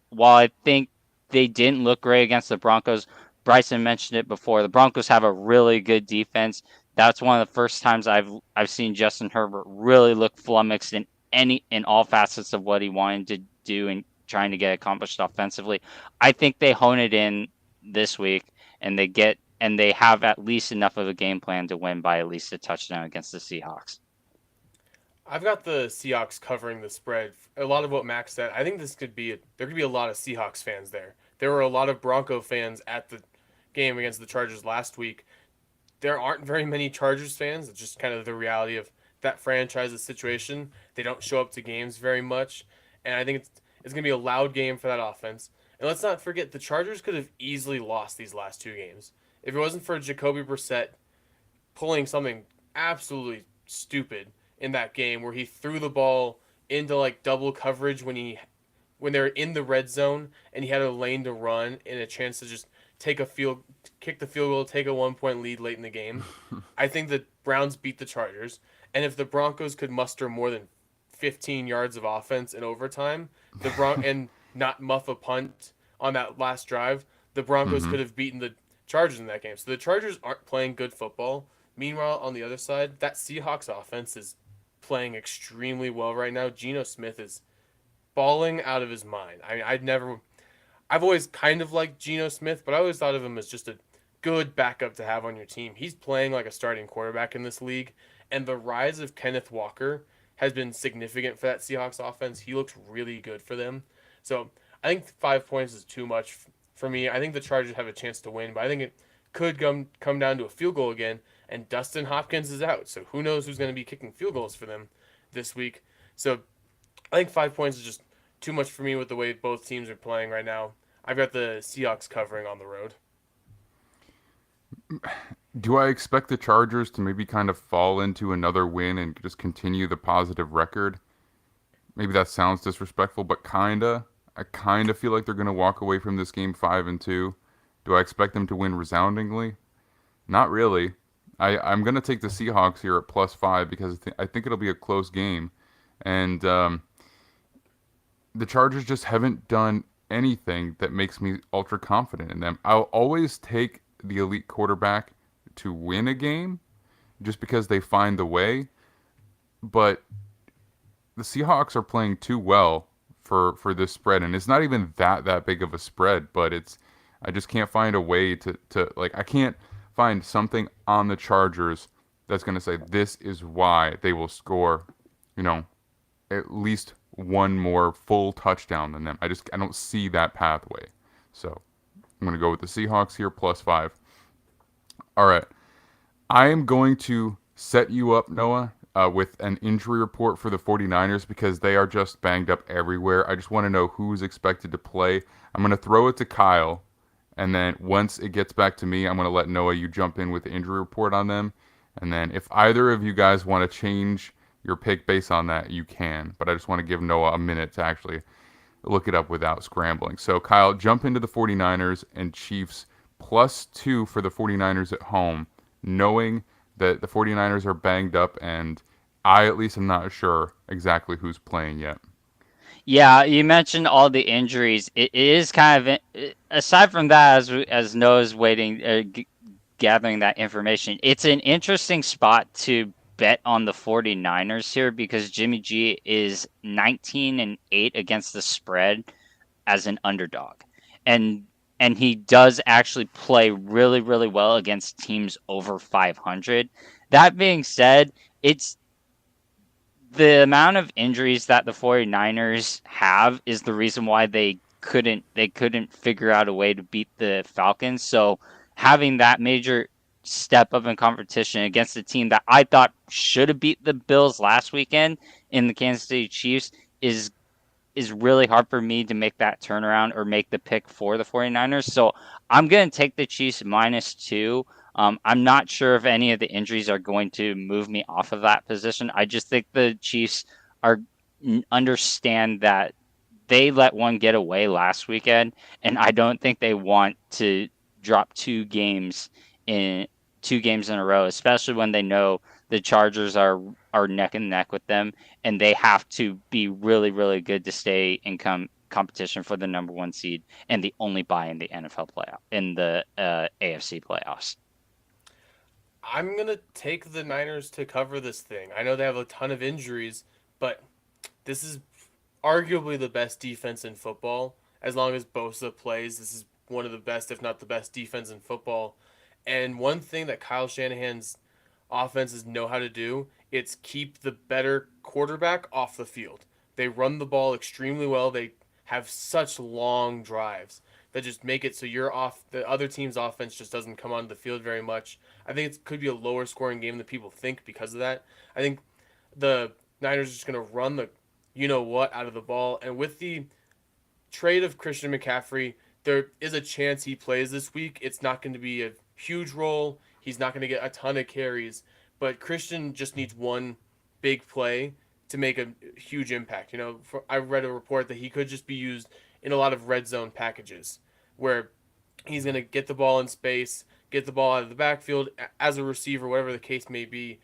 while I think they didn't look great against the Broncos, Brison mentioned it before. The Broncos have a really good defense. That's one of the first times I've seen Justin Herbert really look flummoxed in all facets of what he wanted to do and trying to get accomplished offensively. I think they hone it in this week and they have at least enough of a game plan to win by at least a touchdown against the Seahawks. I've got the Seahawks covering the spread. A lot of what Max said. I think there could be a lot of Seahawks fans there. There were a lot of Bronco fans at the game against the Chargers last week. There aren't very many Chargers fans. It's just kind of the reality of that franchise's situation. They don't show up to games very much, and I think it's going to be a loud game for that offense. And let's not forget, the Chargers could have easily lost these last two games. If it wasn't for Jacoby Brissett pulling something absolutely stupid in that game where he threw the ball into like double coverage when they're in the red zone and he had a lane to run and a chance to just kick the field goal, take a 1 point lead late in the game. I think the Browns beat the Chargers, and if the Broncos could muster more than 15 yards of offense in overtime, and not muff a punt on that last drive, the Broncos could have beaten the Chargers in that game. So the Chargers aren't playing good football. Meanwhile, on the other side, that Seahawks offense is playing extremely well right now. Geno Smith is balling out of his mind. I mean, I've always kind of liked Geno Smith, but I always thought of him as just a good backup to have on your team. He's playing like a starting quarterback in this league, and the rise of Kenneth Walker has been significant for that Seahawks offense. He looks really good for them. So I think 5 points is too much for me. I think the Chargers have a chance to win, but I think it could come down to a field goal again, and Dustin Hopkins is out. So who knows who's going to be kicking field goals for them this week. So I think 5 points is just too much for me with the way both teams are playing right now. I've got the Seahawks covering on the road. Do I expect the Chargers to maybe kind of fall into another win and just continue the positive record? Maybe that sounds disrespectful, but kinda. I kind of feel like they're going to walk away from this game 5-2. Do I expect them to win resoundingly? Not really. I'm going to take the Seahawks here at +5 because I think it'll be a close game. And the Chargers just haven't done anything that makes me ultra confident in them. I'll always take the elite quarterback to win a game just because they find the way. But the Seahawks are playing too well for this spread, and it's not even that big of a spread, but I just can't find a way to I can't find something on the Chargers that's going to say this is why they will score, at least one more full touchdown than them. I don't see that pathway. So I'm going to go with the Seahawks here +5. All right. I am going to set you up, Noah, with an injury report for the 49ers because they are just banged up everywhere. I just want to know who's expected to play. I'm going to throw it to Kyle, and then once it gets back to me, I'm going to let Noah, you jump in with the injury report on them. And then if either of you guys want to change your pick based on that, you can. But I just want to give Noah a minute to actually look it up without scrambling. So, Kyle, jump into the 49ers and Chiefs +2 for the 49ers at home, knowing that the 49ers are banged up, and I at least am not sure exactly who's playing yet. Yeah, you mentioned all the injuries. It is kind of, aside from that, as Noah's waiting, gathering that information, it's an interesting spot to bet on the 49ers here because Jimmy G is 19-8 against the spread as an underdog. And he does actually play really, really well against teams over 500. That being said, it's the amount of injuries that the 49ers have is the reason why they couldn't figure out a way to beat the Falcons. So having that major step up in competition against a team that I thought should have beat the Bills last weekend in the Kansas City Chiefs is really hard for me to make that turnaround or make the pick for the 49ers. So I'm going to take the Chiefs -2. I'm not sure if any of the injuries are going to move me off of that position. I just think the Chiefs are understand that they let one get away last weekend, and I don't think they want to drop in 2 games in a row, especially when they know the Chargers are neck and neck with them, and they have to be really, really good to stay in competition for the number 1 seed and the only bye in the NFL playoff in the AFC playoffs. I'm going to take the Niners to cover this thing. I know they have a ton of injuries, but this is arguably the best defense in football. As long as Bosa plays, this is one of the best, if not the best, defense in football. And one thing that Kyle Shanahan's offenses know how to do, it's keep the better quarterback off the field. They run the ball extremely well. They have such long drives that just make it so the other team's offense just doesn't come onto the field very much. I think it could be a lower scoring game than people think because of that. I think the Niners are just going to run the you-know-what out of the ball. And with the trade of Christian McCaffrey, there is a chance he plays this week. It's not going to be a huge role. He's not going to get a ton of carries. But Christian just needs one big play to make a huge impact. I read a report that he could just be used in a lot of red zone packages where he's going to get the ball in space, get the ball out of the backfield as a receiver, whatever the case may be.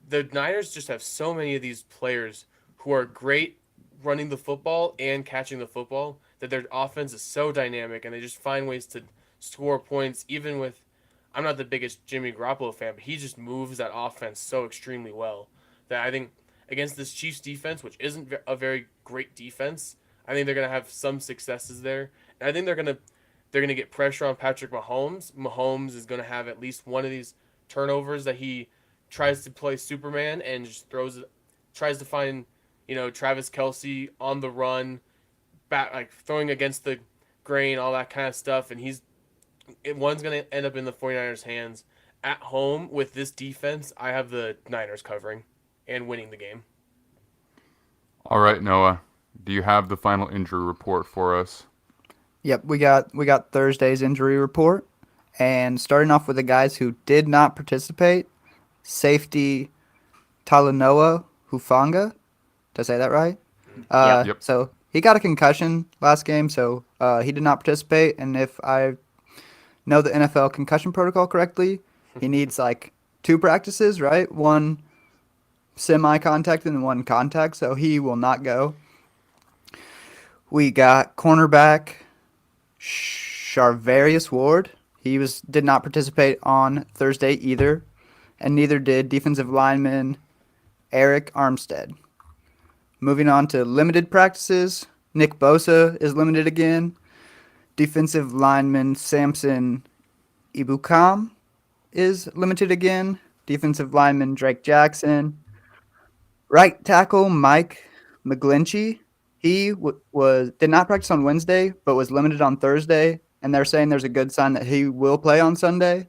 The Niners just have so many of these players who are great running the football and catching the football that their offense is so dynamic and they just find ways to score points even with – I'm not the biggest Jimmy Garoppolo fan, but he just moves that offense so extremely well that I think against this Chiefs defense, which isn't a very great defense, I think they're going to have some successes there. And I think they're going to get pressure on Patrick Mahomes. Mahomes is going to have at least one of these turnovers that he tries to play Superman and just tries to find, Travis Kelce on the run, throwing against the grain, all that kind of stuff. And one's going to end up in the 49ers' hands. At home with this defense, I have the Niners covering and winning the game. All right, Noah. Do you have the final injury report for us? Yep, we got Thursday's injury report, and starting off with the guys who did not participate, safety Talanoa Hufanga. Did I say that right? Yep. So he got a concussion last game, so he did not participate. And if I know the NFL concussion protocol correctly, he needs 2 practices, right? One semi-contact and one contact, so he will not go. We got cornerback Charvarius Ward. He did not participate on Thursday either, and neither did defensive lineman Eric Armstead. Moving on to limited practices, Nick Bosa is limited again. Defensive lineman Samson Ibukam is limited again. Defensive lineman Drake Jackson. Right tackle Mike McGlinchey. He did not practice on Wednesday, but was limited on Thursday, and they're saying there's a good sign that he will play on Sunday,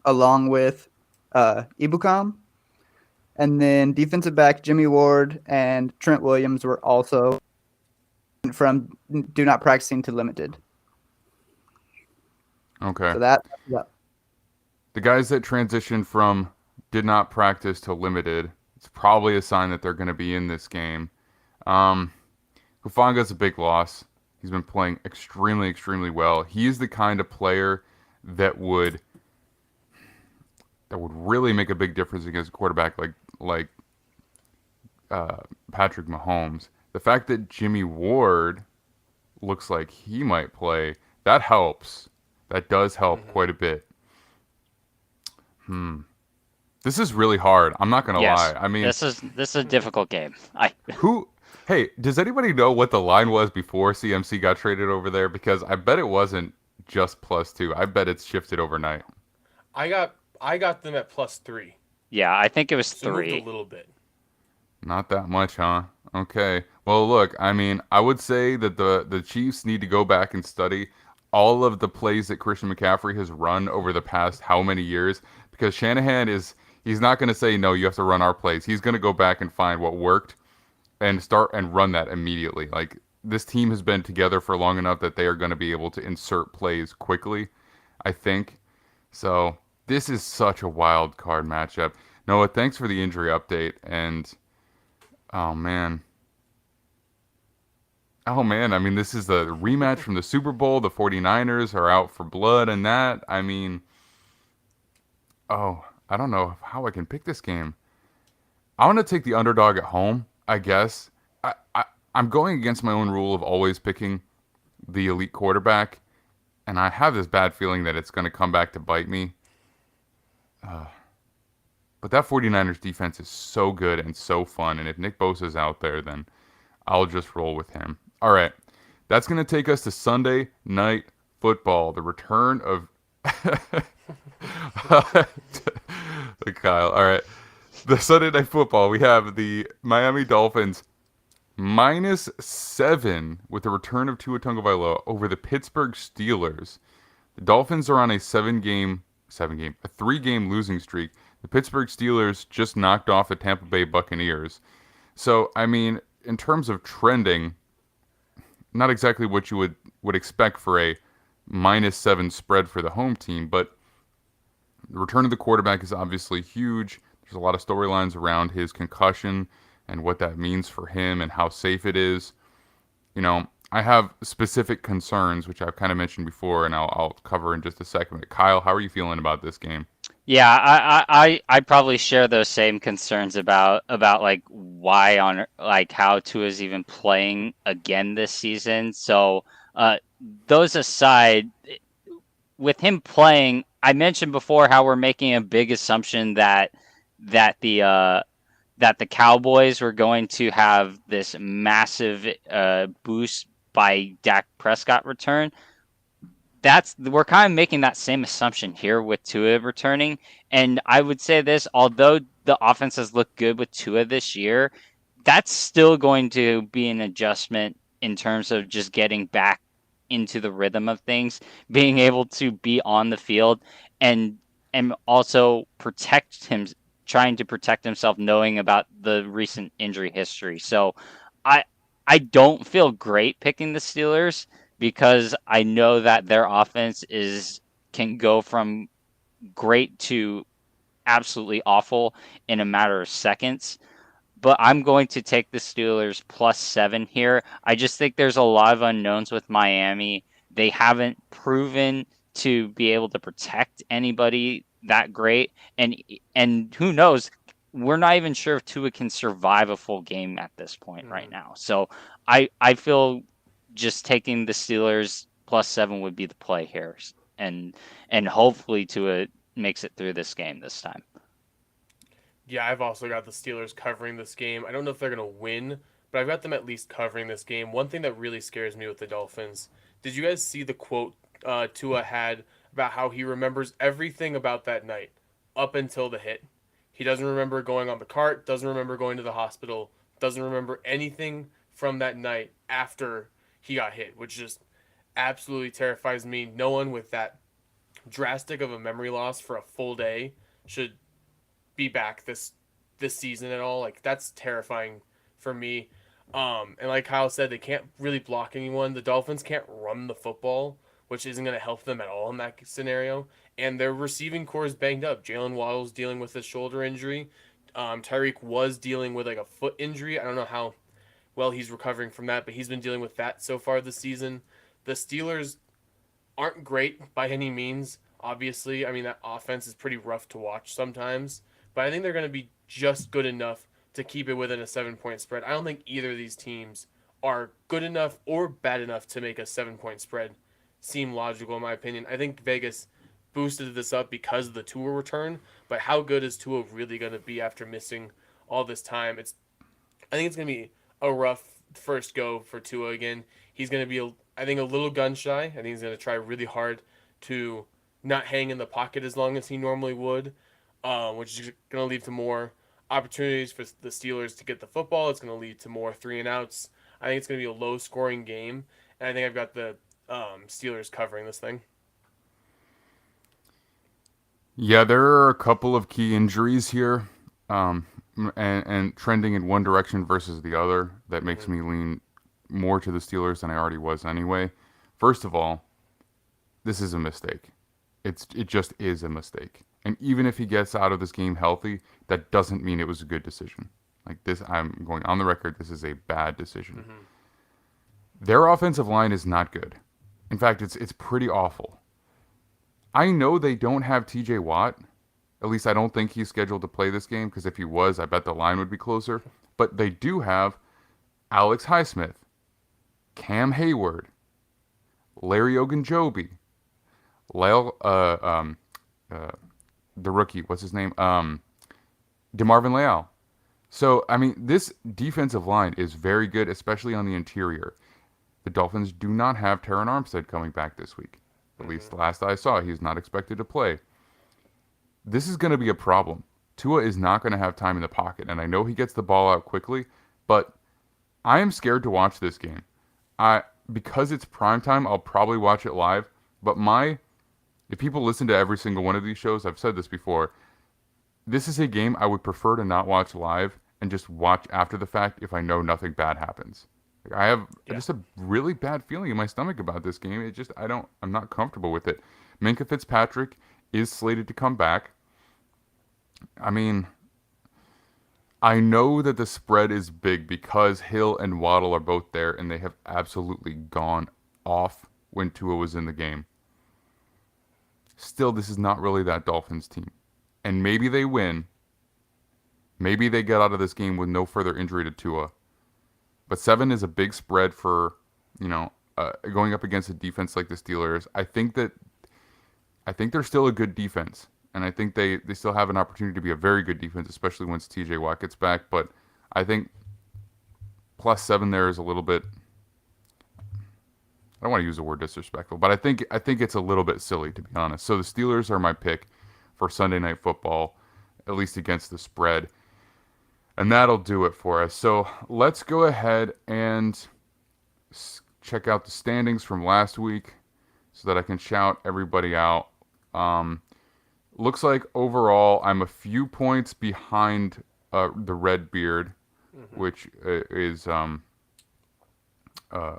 along with Ibukam. And then defensive back Jimmy Ward and Trent Williams were also from do not practicing to limited. Okay. So the guys that transitioned from did not practice to limited, it's probably a sign that they're going to be in this game. Hufanga's a big loss. He's been playing extremely, extremely well. He's the kind of player that would really make a big difference against a quarterback like Patrick Mahomes. The fact that Jimmy Ward looks like he might play, that helps. That does help quite a bit. This is really hard. I'm not gonna lie. I mean, this is a difficult game. Hey, does anybody know what the line was before CMC got traded over there? Because I bet it wasn't just +2. I bet it's shifted overnight. I got them at +3. Yeah, I think it was So 3. moved a little bit. Not that much, huh? Okay. Well, look, I mean, I would say that the Chiefs need to go back and study all of the plays that Christian McCaffrey has run over the past how many years, because Shanahan he's not going to say, no, you have to run our plays. He's going to go back and find what worked and start and run that immediately. Like, this team has been together for long enough that they are going to be able to insert plays quickly, I think. So This is such a wild card matchup. Noah, thanks for the injury update. And oh man. Oh man, I mean, this is the rematch from the Super Bowl. The 49ers are out for blood and that. I mean, oh, I don't know how I can pick this game. I want to take the underdog at home, I guess. I'm going against my own rule of always picking the elite quarterback, and I have this bad feeling that it's going to come back to bite me. But that 49ers defense is so good and so fun, and if Nick Bosa's out there, then I'll just roll with him. All right, that's going to take us to Sunday Night Football, the return of Kyle. All right, the Sunday Night Football, we have the Miami Dolphins -7 with the return of Tua Tagovailoa over the Pittsburgh Steelers. The Dolphins are on a three-game losing streak. The Pittsburgh Steelers just knocked off the Tampa Bay Buccaneers. So, I mean, in terms of trending, not exactly what you would expect for a -7 spread for the home team, but the return of the quarterback is obviously huge. There's a lot of storylines around his concussion and what that means for him and how safe it is. You know, I have specific concerns, which I've kind of mentioned before, and I'll cover in just a second. But Kyle, how are you feeling about this game? Yeah, I probably share those same concerns about like why on like how Tua's even playing again this season. So those aside, with him playing, I mentioned before how we're making a big assumption that the Cowboys were going to have this massive boost by Dak Prescott return. We're kind of making that same assumption here with Tua returning. And I would say this, although the offense has looked good with Tua this year, that's still going to be an adjustment in terms of just getting back into the rhythm of things, being able to be on the field and also trying to protect himself, knowing about the recent injury history. So I don't feel great picking the Steelers, because I know that their offense can go from great to absolutely awful in a matter of seconds. But I'm going to take the Steelers +7 here. I just think there's a lot of unknowns with Miami. They haven't proven to be able to protect anybody that great. And who knows? We're not even sure if Tua can survive a full game at this point right now. So I feel just taking the Steelers +7 would be the play here, and hopefully Tua makes it through this game this time. Yeah, I've also got the Steelers covering this game. I don't know if they're going to win, but I've got them at least covering this game. One thing that really scares me with the Dolphins, did you guys see the quote Tua had about how he remembers everything about that night up until the hit? He doesn't remember going on the cart, doesn't remember going to the hospital, doesn't remember anything from that night after he got hit, which just absolutely terrifies me. No one with that drastic of a memory loss for a full day should be back this season at all. Like, that's terrifying for me. And like Kyle said, they can't really block anyone. The Dolphins can't run the football, which isn't going to help them at all in that scenario. And their receiving core is banged up. Jalen Waddle's dealing with a shoulder injury. Tyreek was dealing with like a foot injury. I don't know how well he's recovering from that, but he's been dealing with that so far this season. The Steelers aren't great by any means, obviously. I mean, that offense is pretty rough to watch sometimes, but I think they're going to be just good enough to keep it within a 7-point spread. I don't think either of these teams are good enough or bad enough to make a 7-point spread seem logical, in my opinion. I think Vegas boosted this up because of the Tua return, but how good is Tua really going to be after missing all this time? I think it's going to be a rough first go for Tua again. He's going to be, I think, a little gun shy. I think he's going to try really hard to not hang in the pocket as long as he normally would, which is going to lead to more opportunities for the Steelers to get the football. It's going to lead to more 3-and-outs. I think it's going to be a low-scoring game, and I think I've got the Steelers covering this thing. Yeah, there are a couple of key injuries here. And trending in one direction versus the other, that makes me lean more to the Steelers than I already was anyway. First of all, this is a mistake. It just is a mistake. And even if he gets out of this game healthy, that doesn't mean it was a good decision. Like this, I'm going on the record. This is a bad decision. Mm-hmm. Their offensive line is not good. In fact, it's pretty awful. I know they don't have T.J. Watt. At least I don't think he's scheduled to play this game, because if he was, I bet the line would be closer. But they do have Alex Highsmith, Cam Hayward, Larry Ogunjobi, the rookie, what's his name? DeMarvin Leal. So, I mean, this defensive line is very good, especially on the interior. The Dolphins do not have Terron Armstead coming back this week. At least last I saw, he's not expected to play. This is going to be a problem. Tua is not going to have time in the pocket, and I know he gets the ball out quickly, but I am scared to watch this game. Because it's prime time, I'll probably watch it live, but if people listen to every single one of these shows, I've said this before, this is a game I would prefer to not watch live and just watch after the fact if I know nothing bad happens. Like, I have just a really bad feeling in my stomach about this game. I'm not comfortable with it. Minkah Fitzpatrick is slated to come back. I mean, I know that the spread is big because Hill and Waddle are both there, and they have absolutely gone off when Tua was in the game. Still, this is not really that Dolphins team. And maybe they win. Maybe they get out of this game with no further injury to Tua. But 7 is a big spread for, going up against a defense like the Steelers. I think they're still a good defense. And I think they still have an opportunity to be a very good defense, especially once TJ Watt gets back. But I think +7 there is a little bit, I don't want to use the word disrespectful, but I think it's a little bit silly, to be honest. So the Steelers are my pick for Sunday Night Football, at least against the spread. And that'll do it for us. So let's go ahead and check out the standings from last week so that I can shout everybody out. Looks like overall I'm a few points behind the Redbeard, which is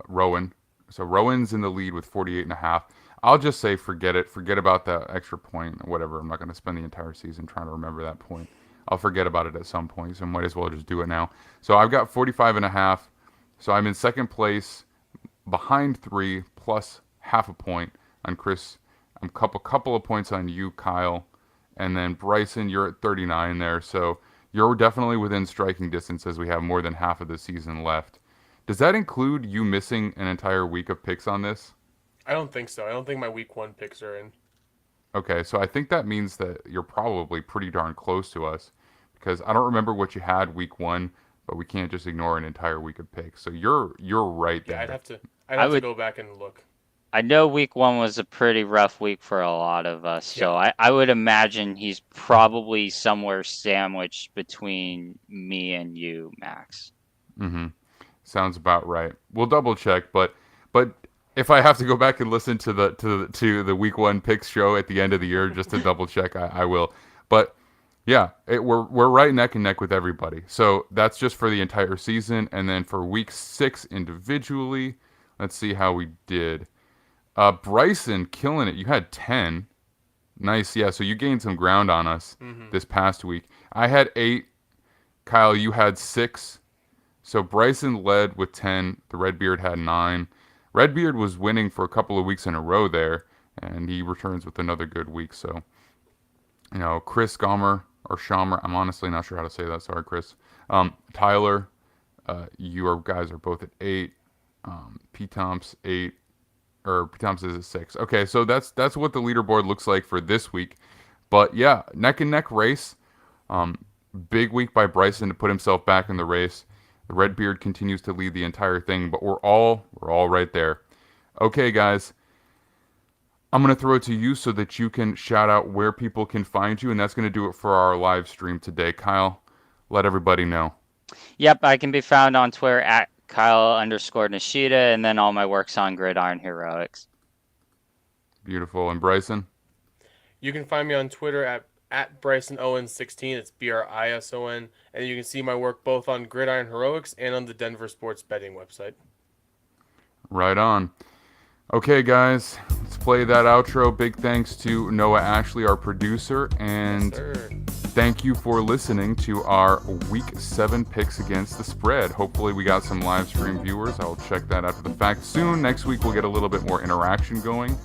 Rowan. So Rowan's in the lead with 48.5. I'll just say forget it. Forget about that extra point, whatever. I'm not going to spend the entire season trying to remember that point. I'll forget about it at some point, so I might as well just do it now. So I've got 45.5. So I'm in second place, behind 3, plus half a point on Chris. I'm a couple of points on you, Kyle. And then Brison, you're at 39 there. So you're definitely within striking distance as we have more than half of the season left. Does that include you missing an entire week of picks on this? I don't think so. I don't think my week 1 picks are in. Okay, so I think that means that you're probably pretty darn close to us, because I don't remember what you had week 1, but we can't just ignore an entire week of picks. So you're right there. Yeah, I'd have to go back and look. I know week 1 was a pretty rough week for a lot of us, so I would imagine he's probably somewhere sandwiched between me and you, Max. Mm-hmm. Sounds about right. We'll double check, but if I have to go back and listen to the week 1 picks show at the end of the year just to double check, I will. But yeah, we're right neck and neck with everybody. So that's just for the entire season, and then for week 6 individually, let's see how we did. Brison killing it. You had 10. Nice, yeah. So you gained some ground on us this past week. I had 8. Kyle, you had 6. So Brison led with 10. The Redbeard had 9. Redbeard was winning for a couple of weeks in a row there, and he returns with another good week. So, Chris Gomer, or Schamer, I'm honestly not sure how to say that. Sorry, Chris. Tyler, you guys are both at 8. P. Tomps 8, or P. Tomps is at 6. Okay, so that's what the leaderboard looks like for this week. But yeah, neck and neck race. Big week by Brison to put himself back in the race. The Redbeard continues to lead the entire thing, but we're all right there. Okay, guys. I'm going to throw it to you so that you can shout out where people can find you, and that's going to do it for our live stream today. Kyle, let everybody know. Yep, I can be found on Twitter at Kyle_Nishida, and then all my work's on Gridiron Heroics. Beautiful. And Brison? You can find me on Twitter at Brison Owens 16. It's Brison, and you can see my work both on Gridiron Heroics and on the Denver Sports Betting website. Right on. Okay, guys, let's play that outro. Big thanks to Noah Ashley, our producer, and Sir. thank you for listening to our Week 7 picks against the spread. Hopefully we got some live stream viewers. I'll check that after the fact soon. Next week we'll get a little bit more interaction going.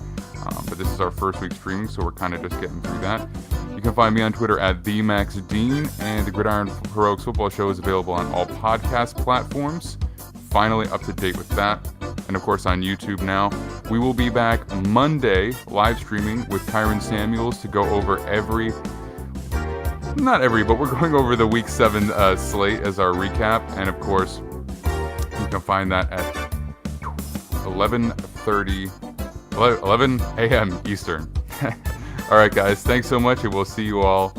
But this is our first week streaming, so we're kind of just getting through that. You can find me on Twitter at TheMaxDean, and the Gridiron Heroics Football Show is available on all podcast platforms. Finally up to date with that. And of course on YouTube now. We will be back Monday live streaming with Kyron Samuels to go over but we're going over the Week 7 slate as our recap. And of course, you can find that at 11 a.m. Eastern. All right, guys, thanks so much, and we'll see you all